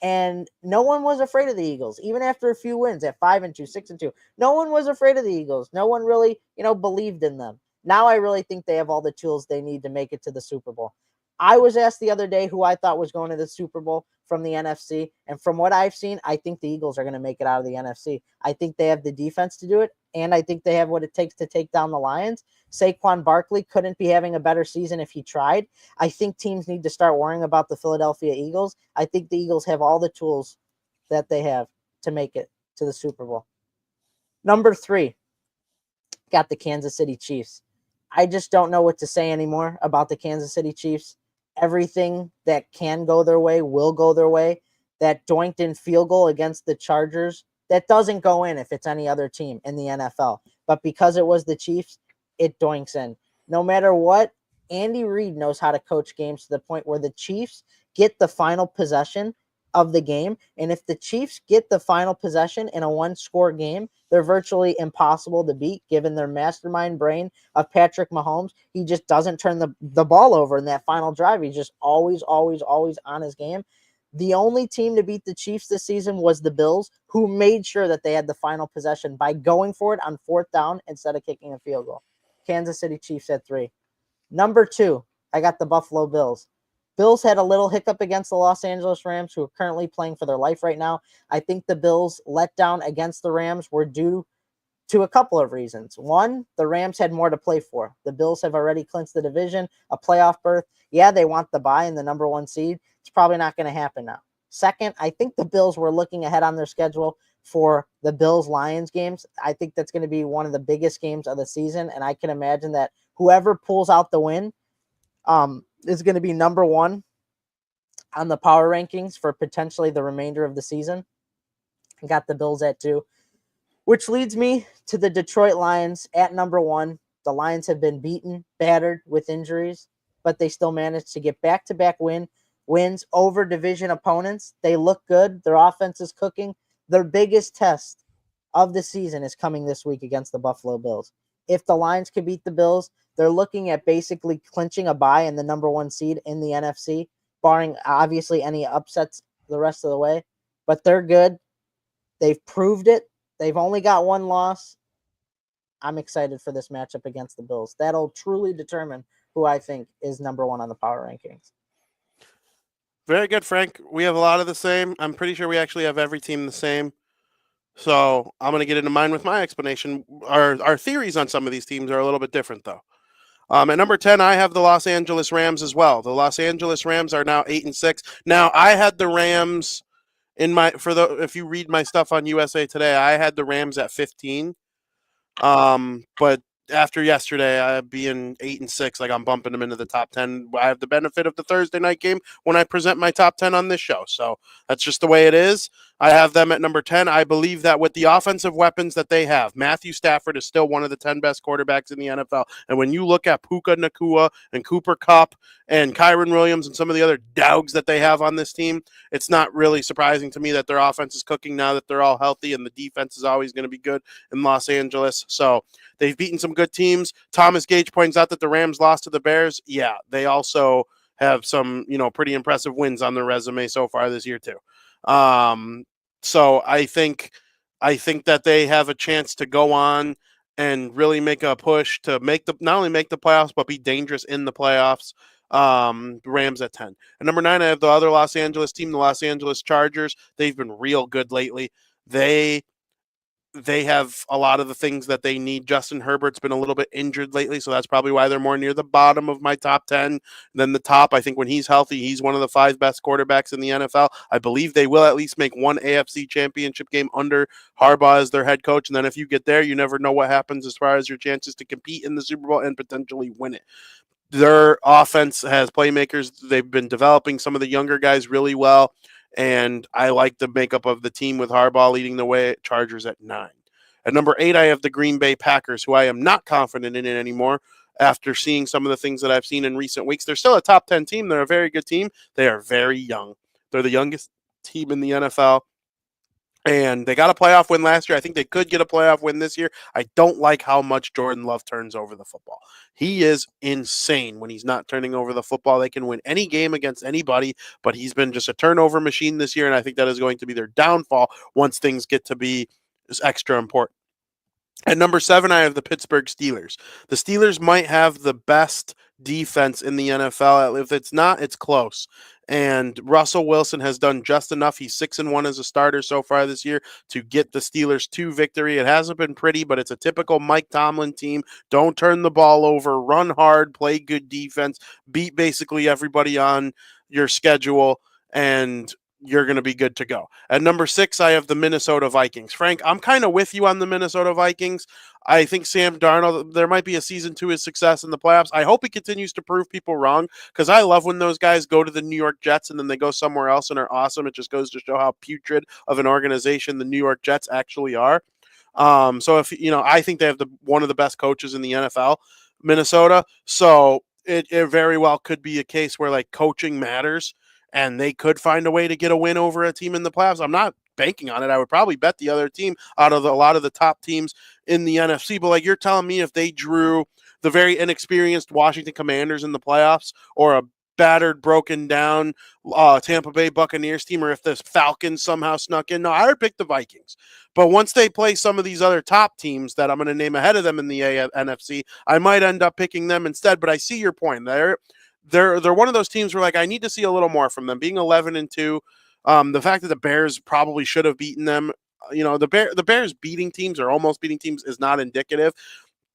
And no one was afraid of the Eagles, even after a few wins at 5-2, 6-2. No one was afraid of the Eagles. No one really, believed in them. Now I really think they have all the tools they need to make it to the Super Bowl. I was asked the other day who I thought was going to the Super Bowl from the NFC. And from what I've seen, I think the Eagles are going to make it out of the NFC. I think they have the defense to do it. And I think they have what it takes to take down the Lions. Saquon Barkley couldn't be having a better season if he tried. I think teams need to start worrying about the Philadelphia Eagles. I think the Eagles have all the tools that they have to make it to the Super Bowl. Number 3, got the Kansas City Chiefs. I just don't know what to say anymore about the Kansas City Chiefs. Everything that can go their way will go their way. That doinked in field goal against the Chargers, that doesn't go in if it's any other team in the NFL. But because it was the Chiefs, it doinks in. No matter what, Andy Reid knows how to coach games to the point where the Chiefs get the final possession of the game. And if the Chiefs get the final possession in a one-score game, they're virtually impossible to beat given their mastermind brain of Patrick Mahomes. He just doesn't turn the ball over in that final drive. He's just always on his game. The only team to beat the Chiefs this season was the Bills, who made sure that they had the final possession by going for it on 4th down instead of kicking a field goal. Kansas City Chiefs at 3. Number 2, I got the Buffalo Bills. Bills had a little hiccup against the Los Angeles Rams, who are currently playing for their life right now. I think the Bills' letdown against the Rams were due to a couple of reasons. One, the Rams had more to play for. The Bills have already clinched the division, a playoff berth. Yeah, they want the bye in the number 1 seed. It's probably not going to happen now. Second, I think the Bills were looking ahead on their schedule for the Bills-Lions games. I think that's going to be one of the biggest games of the season, and I can imagine that whoever pulls out the win is going to be number 1 on the power rankings for potentially the remainder of the season. I got the Bills at 2. Which leads me to the Detroit Lions at number 1. The Lions have been beaten, battered with injuries, but they still managed to get back-to-back wins over division opponents. They look good. Their offense is cooking. Their biggest test of the season is coming this week against the Buffalo Bills. If the Lions can beat the Bills, they're looking at basically clinching a bye in the number 1 seed in the NFC, barring obviously any upsets the rest of the way. But they're good. They've proved it. They've only got 1 loss. I'm excited for this matchup against the Bills. That'll truly determine who I think is number 1 on the power rankings. Very good, Frank. We have a lot of the same. I'm pretty sure we actually have every team the same. So I'm going to get into mine with my explanation. Our theories on some of these teams are a little bit different, though. At number 10, I have the Los Angeles Rams as well. The Los Angeles Rams are now 8-6. Now, I had the Rams if you read my stuff on USA Today, I had the Rams at 15. But after yesterday, being 8-6, like I'm bumping them into the top 10. I have the benefit of the Thursday night game when I present my top 10 on this show. So that's just the way it is. I have them at number 10. I believe that with the offensive weapons that they have, Matthew Stafford is still one of the 10 best quarterbacks in the NFL. And when you look at Puka Nacua and Cooper Kupp and Kyron Williams and some of the other dogs that they have on this team, it's not really surprising to me that their offense is cooking now that they're all healthy, and the defense is always going to be good in Los Angeles. So they've beaten some good teams. Thomas Gage points out that the Rams lost to the Bears. Yeah, they also have some, pretty impressive wins on their resume so far this year too. So I think that they have a chance to go on and really make a push to not only make the playoffs, but be dangerous in the playoffs. Rams at 10. At number 9, I have the other Los Angeles team, the Los Angeles Chargers. They've been real good lately. They have a lot of the things that they need. Justin Herbert's been a little bit injured lately, so that's probably why they're more near the bottom of my top 10 than the top. I think when he's healthy, he's one of the 5 best quarterbacks in the NFL. I believe they will at least make one AFC championship game under Harbaugh as their head coach, and then if you get there, you never know what happens as far as your chances to compete in the Super Bowl and potentially win it. Their offense has playmakers. They've been developing some of the younger guys really well. And I like the makeup of the team with Harbaugh leading the way. Chargers at 9. At number 8, I have the Green Bay Packers, who I am not confident in it anymore after seeing some of the things that I've seen in recent weeks. They're still a top 10 team. They're a very good team. They are very young. They're the youngest team in the NFL. And they got a playoff win last year. I think they could get a playoff win this year. I don't like how much Jordan Love turns over the football. He is insane when he's not turning over the football. They can win any game against anybody, but he's been just a turnover machine this year, and I think that is going to be their downfall once things get to be extra important. At number 7, I have the Pittsburgh Steelers. The Steelers might have the best defense in the NFL. If it's not, it's close. And Russell Wilson has done just enough. He's 6-1 as a starter so far this year to get the Steelers to victory. It hasn't been pretty, but it's a typical Mike Tomlin team. Don't turn the ball over, run hard, play good defense, beat basically everybody on your schedule, and you're going to be good to go. At number 6, I have the Minnesota Vikings. Frank, I'm kind of with you on the Minnesota Vikings. I think Sam Darnold, there might be a season to his success in the playoffs. I hope he continues to prove people wrong, because I love when those guys go to the New York Jets and then they go somewhere else and are awesome. It just goes to show how putrid of an organization the New York Jets actually are. So if I think they have one of the best coaches in the NFL, Minnesota. So it very well could be a case where like coaching matters, and they could find a way to get a win over a team in the playoffs. I'm not banking on it. I would probably bet the other team out of a lot of the top teams in the NFC. But like you're telling me, if they drew the very inexperienced Washington Commanders in the playoffs, or a battered, broken down Tampa Bay Buccaneers team, or if the Falcons somehow snuck in, no, I would pick the Vikings. But once they play some of these other top teams that I'm going to name ahead of them in the NFC, I might end up picking them instead. But I see your point. They're one of those teams where like I need to see a little more from them. Being 11-2, the fact that the Bears probably should have beaten them, the Bears beating teams or almost beating teams is not indicative.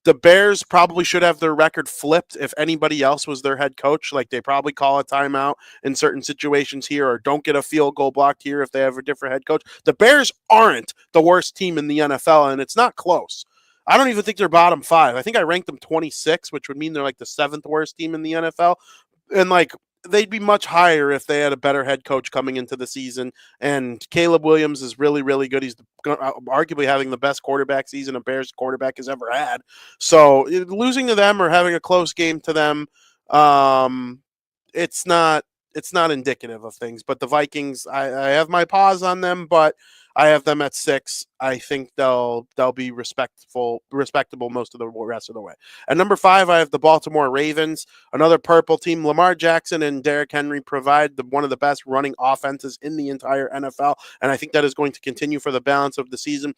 The Bears probably should have their record flipped if anybody else was their head coach. Like they probably call a timeout in certain situations here, or don't get a field goal blocked here if they have a different head coach. The Bears aren't the worst team in the NFL, and it's not close. I don't even think they're bottom 5. I think I ranked them 26, which would mean they're like the 7th worst team in the NFL. And like they'd be much higher if they had a better head coach coming into the season. And Caleb Williams is really, really good. He's arguably having the best quarterback season a Bears quarterback has ever had. So losing to them or having a close game to them, it's not indicative of things. But the Vikings, I have my pause on them, but I have them at 6. I think they'll be respectable most of the rest of the way. At number 5, I have the Baltimore Ravens, another purple team. Lamar Jackson and Derrick Henry provide one of the best running offenses in the entire NFL, and I think that is going to continue for the balance of the season.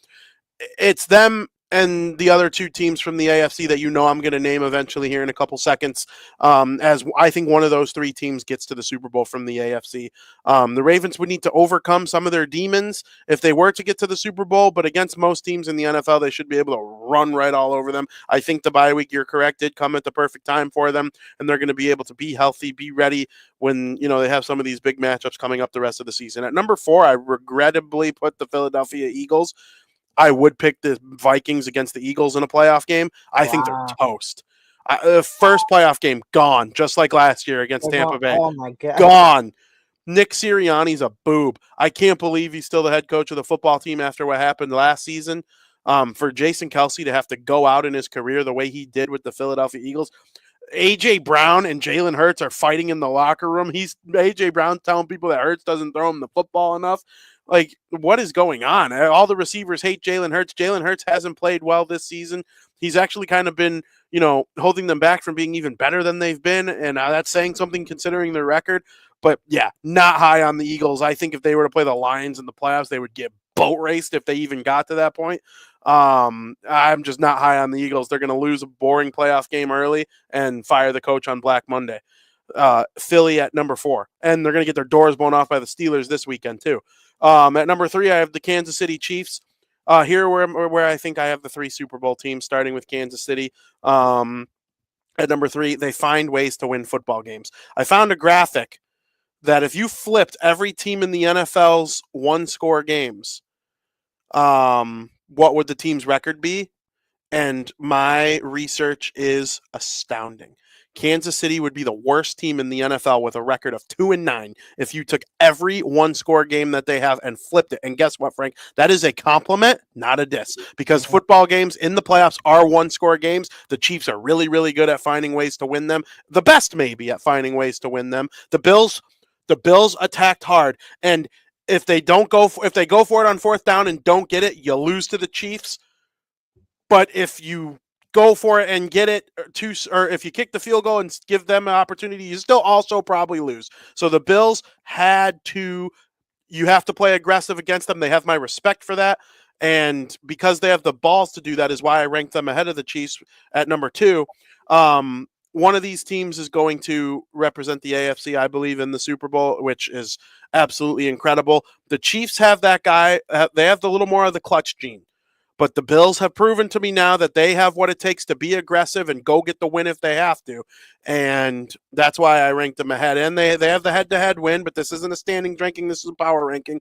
It's them and the other 2 teams from the AFC that I'm going to name eventually here in a couple seconds, as I think one of those 3 teams gets to the Super Bowl from the AFC. The Ravens would need to overcome some of their demons if they were to get to the Super Bowl, but against most teams in the NFL, they should be able to run right all over them. I think the bye week, you're correct, did come at the perfect time for them, and they're going to be able to be healthy, be ready when they have some of these big matchups coming up the rest of the season. At number 4, I regrettably put the Philadelphia Eagles. I would pick the Vikings against the Eagles in a playoff game. I think they're toast. First playoff game, gone, just like last year against Tampa Bay. Oh, my God. Gone. Nick Sirianni's a boob. I can't believe he's still the head coach of the football team after what happened last season. For Jason Kelce to have to go out in his career the way he did with the Philadelphia Eagles. A.J. Brown and Jalen Hurts are fighting in the locker room. A.J. Brown telling people that Hurts doesn't throw him the football enough. Like, what is going on? All the receivers hate Jalen Hurts. Jalen Hurts hasn't played well this season. He's actually kind of been, holding them back from being even better than they've been. And that's saying something considering their record. But yeah, not high on the Eagles. I think if they were to play the Lions in the playoffs, they would get boat raced if they even got to that point. I'm just not high on the Eagles. They're going to lose a boring playoff game early and fire the coach on Black Monday. Philly at number 4. And they're going to get their doors blown off by the Steelers this weekend too. At number 3, I have the Kansas City Chiefs. Here where I think I have the 3 Super Bowl teams, starting with Kansas City. At number 3, they find ways to win football games. I found a graphic that if you flipped every team in the NFL's 1-score games, what would the team's record be? And my research is astounding. Kansas City would be the worst team in the NFL with a record of 2-9 if you took every one-score game that they have and flipped it. And guess what, Frank? That is a compliment, not a diss, because football games in the playoffs are one-score games. The Chiefs are really, really good at finding ways to win them. The best, maybe, at finding ways to win them. The Bills attacked hard, and if they go for it on fourth down and don't get it, you lose to the Chiefs. But if you go for it and get it or if you kick the field goal and give them an opportunity, you still also probably lose. So the Bills you have to play aggressive against them. They have my respect for that. And because they have the balls to do that is why I ranked them ahead of the Chiefs at number 2. One of these teams is going to represent the AFC, I believe, in the Super Bowl, which is absolutely incredible. The Chiefs have that guy. They have the little more of the clutch gene. But the Bills have proven to me now that they have what it takes to be aggressive and go get the win if they have to. And that's why I ranked them ahead. And they have the head-to-head win, but this isn't a standings ranking. This is a power ranking.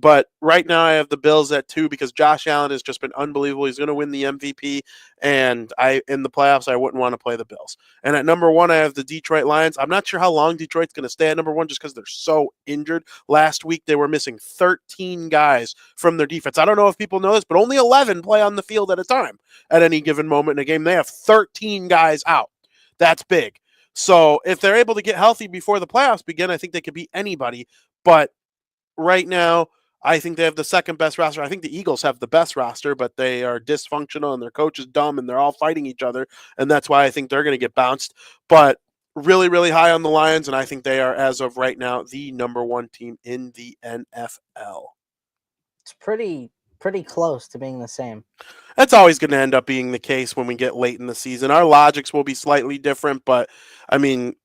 But right now I have the Bills at 2 because Josh Allen has just been unbelievable. He's going to win the MVP. And in the playoffs, I wouldn't want to play the Bills. And at number 1, I have the Detroit Lions. I'm not sure how long Detroit's going to stay at number 1 just because they're so injured. Last week, they were missing 13 guys from their defense. I don't know if people know this, but only 11 play on the field at a time at any given moment in a game. They have 13 guys out. That's big. So if they're able to get healthy before the playoffs begin, I think they could beat anybody. But right now, I think they have the second best roster. I think the Eagles have the best roster, but they are dysfunctional and their coach is dumb and they're all fighting each other. And that's why I think they're going to get bounced. But really, really high on the Lions. And I think they are, as of right now, the number 1 team in the NFL. It's pretty close to being the same. That's always going to end up being the case when we get late in the season. Our logics will be slightly different, but I mean,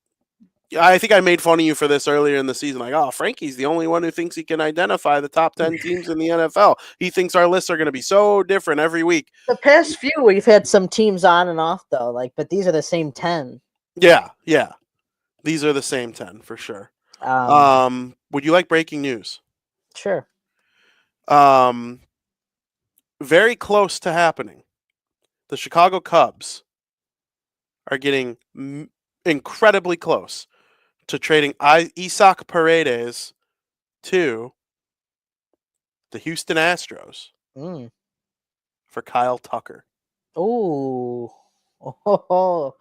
I think I made fun of you for this earlier in the season. Like, oh, Frankie's the only one who thinks he can identify the top 10 teams in the NFL. He thinks our lists are going to be so different every week. The past few, we've had some teams on and off, though. But these are the same 10. Yeah. These are the same 10 for sure. Would you like breaking news? Sure. Very close to happening. The Chicago Cubs are getting incredibly close to trading Isaac Paredes to the Houston Astros for Kyle Tucker. Ooh. Oh.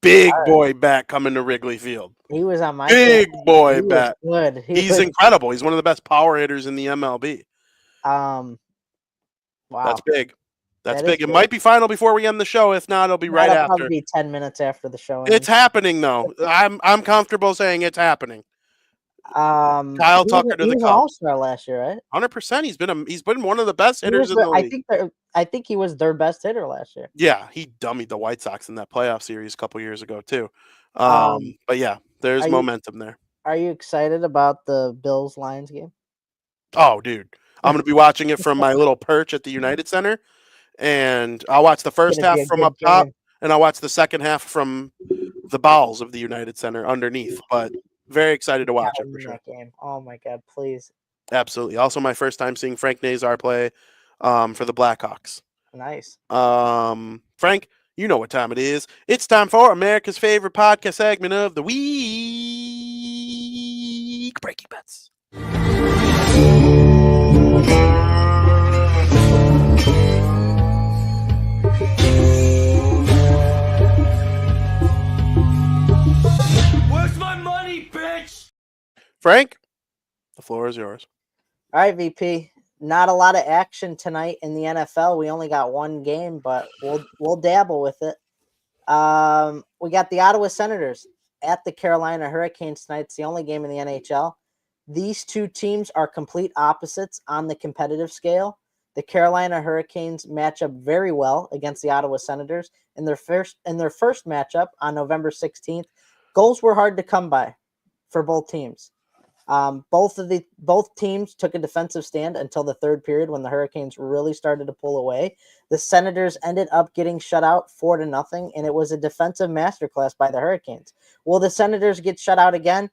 Big boy bat coming to Wrigley Field. He was on my big boy bat. Good. He's incredible. He's one of the best power hitters in the MLB. Wow. That's big. That's That big. It big. might be final before we end the show. If not, it'll be right after. Probably be 10 minutes after the show. It's happening, though. I'm comfortable saying it's happening. Kyle Tucker to the Cubs. He was an all-star last year, right? 100%. He's been one of the best hitters in the league. I think he was their best hitter last year. Yeah, he dummied the White Sox in that playoff series a couple years ago too. But yeah, there's momentum there. Are you excited about the Bills-Lions game? Oh, dude. I'm going to be watching it from my little perch at the United Center, and I'll watch the first half from up top, and I'll watch the second half from the bowels of the United Center underneath. But very excited to watch it for sure. Game. Oh my God, please. Absolutely. Also, my first time seeing Frank Nazar play for the Blackhawks. Nice. Frank, you know what time it is. It's time for America's favorite podcast segment of the week, Breaking Bets. Where's my money, bitch? Frank, the floor is yours. All right, VP. Not a lot of action tonight in the NFL. We only got one game, but we'll dabble with it. We got the Ottawa Senators at the Carolina Hurricanes tonight. It's the only game in the NHL. These two teams are complete opposites on the competitive scale. The Carolina Hurricanes match up very well against the Ottawa Senators in their first matchup on November 16th. Goals were hard to come by for both teams. Both teams took a defensive stand until the third period when the Hurricanes really started to pull away. The Senators ended up getting shut out 4-0, and it was a defensive masterclass by the Hurricanes. Will the Senators get shut out again?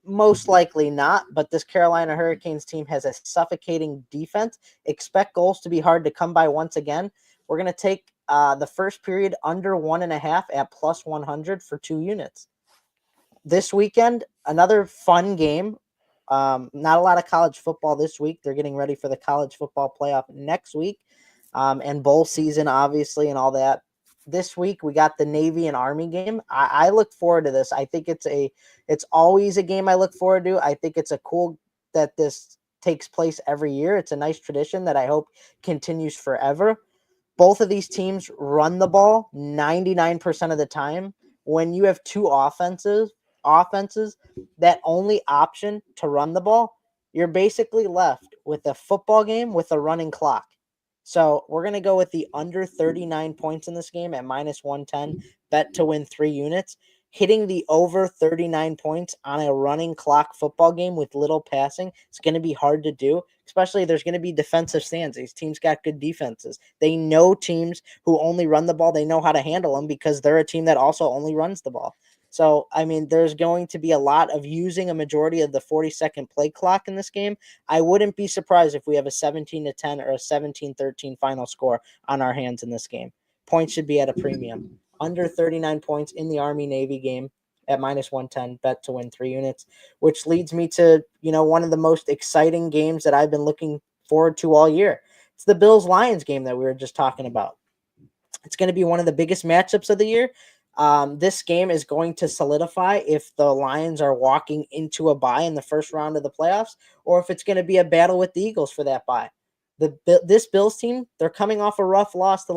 Most likely not, but this Carolina Hurricanes team has a suffocating defense. Expect goals to be hard to come by once again. We're going to take the first period under 1.5 at plus 100 for 2 units. This weekend, another fun game. Not a lot of college football this week. They're getting ready for the college football playoff next week, and bowl season, obviously, and all that. This week we got the Navy and Army game. I look forward to this. I think it's always a game I look forward to. I think it's a cool that this takes place every year. It's a nice tradition that I hope continues forever. Both of these teams run the ball 99% of the time. When you have two offenses that only option to run the ball, you're basically left with a football game with a running clock. So we're going to go with the under 39 points in this game at minus 110, bet to win 3 units. Hitting the over 39 points on a running clock football game with little passing, it's going to be hard to do, especially there's going to be defensive stands. These teams got good defenses. They know teams who only run the ball. They know how to handle them because they're a team that also only runs the ball. So, I mean, there's going to be a lot of using a majority of the 40-second play clock in this game. I wouldn't be surprised if we have a 17-10 or a 17-13 final score on our hands in this game. Points should be at a premium. Under 39 points in the Army-Navy game at minus 110, bet to win 3 units, which leads me to, one of the most exciting games that I've been looking forward to all year. It's the Bills-Lions game that we were just talking about. It's going to be one of the biggest matchups of the year. This game is going to solidify if the Lions are walking into a bye in the first round of the playoffs, or if it's going to be a battle with the Eagles for that bye. This Bills team, they're coming off a rough loss to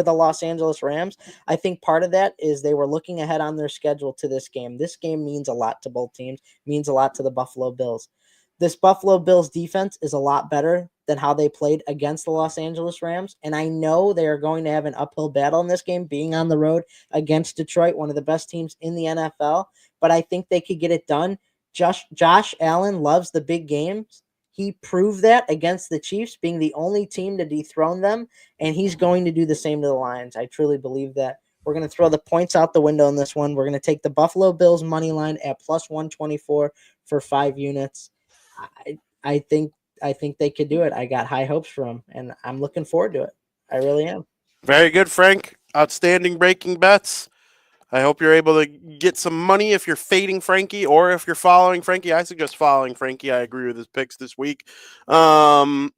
the Los Angeles Rams. I think part of that is they were looking ahead on their schedule to this game. This game means a lot to both teams, means a lot to the Buffalo Bills. This Buffalo Bills defense is a lot better than how they played against the Los Angeles Rams, and I know they are going to have an uphill battle in this game, being on the road against Detroit, one of the best teams in the NFL, but I think they could get it done. Josh Allen loves the big games. He proved that against the Chiefs, being the only team to dethrone them, and he's going to do the same to the Lions. I truly believe that. We're going to throw the points out the window in this one. We're going to take the Buffalo Bills money line at plus 124 for 5 units. I think they could do it. I got high hopes for them, and I'm looking forward to it. I really am. Very good, Frank. Outstanding breaking bets. I hope you're able to get some money if you're fading Frankie or if you're following Frankie. I suggest following Frankie. I agree with his picks this week. He's going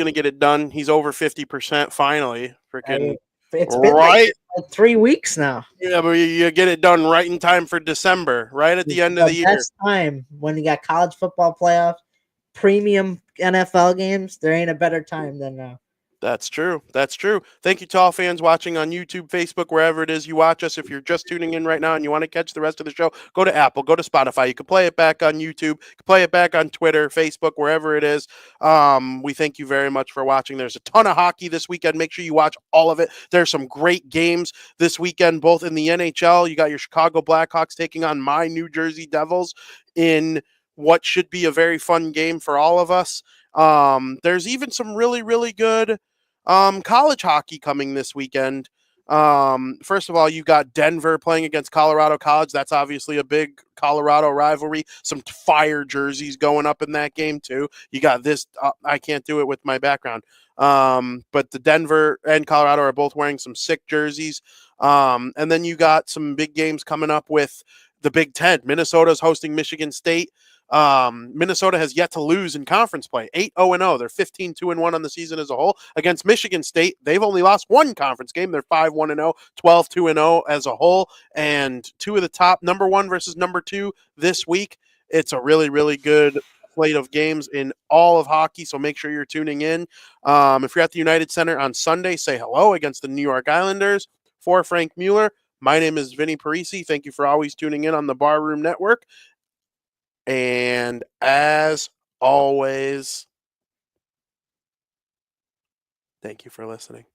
to get it done. He's over 50% finally. Freaking it's been like 3 weeks now. Yeah, but you get it done right in time for December, right at the end of the year. Best time when you got college football playoffs, premium NFL games. There ain't a better time than now. That's true. That's true. Thank you to all fans watching on YouTube, Facebook, wherever it is you watch us. If you're just tuning in right now and you want to catch the rest of the show, go to Apple, go to Spotify. You can play it back on YouTube, you can play it back on Twitter, Facebook, wherever it is. We thank you very much for watching. There's a ton of hockey this weekend. Make sure you watch all of it. There's some great games this weekend, both in the NHL. You got your Chicago Blackhawks taking on my New Jersey Devils in what should be a very fun game for all of us. There's even some really, really good college hockey coming this weekend. First of all, you got Denver playing against Colorado College. That's obviously a big Colorado rivalry. Some fire jerseys going up in that game too. You got this. I can't do it with my background. But the Denver and Colorado are both wearing some sick jerseys. And then you got some big games coming up with the Big Ten. Minnesota's hosting Michigan State. Minnesota has yet to lose in conference play. 8-0-0. They're 15-2-1 on the season as a whole. Against Michigan State, they've only lost one conference game. They're 5-1-0, 12-2-0 as a whole. And two of the top, number 1 versus number 2 this week. It's a really, really good slate of games in all of hockey, so make sure you're tuning in. If you're at the United Center on Sunday, say hello against the New York Islanders. For Frank Mueller, my name is Vinny Parisi. Thank you for always tuning in on the Barroom Network. And as always, thank you for listening.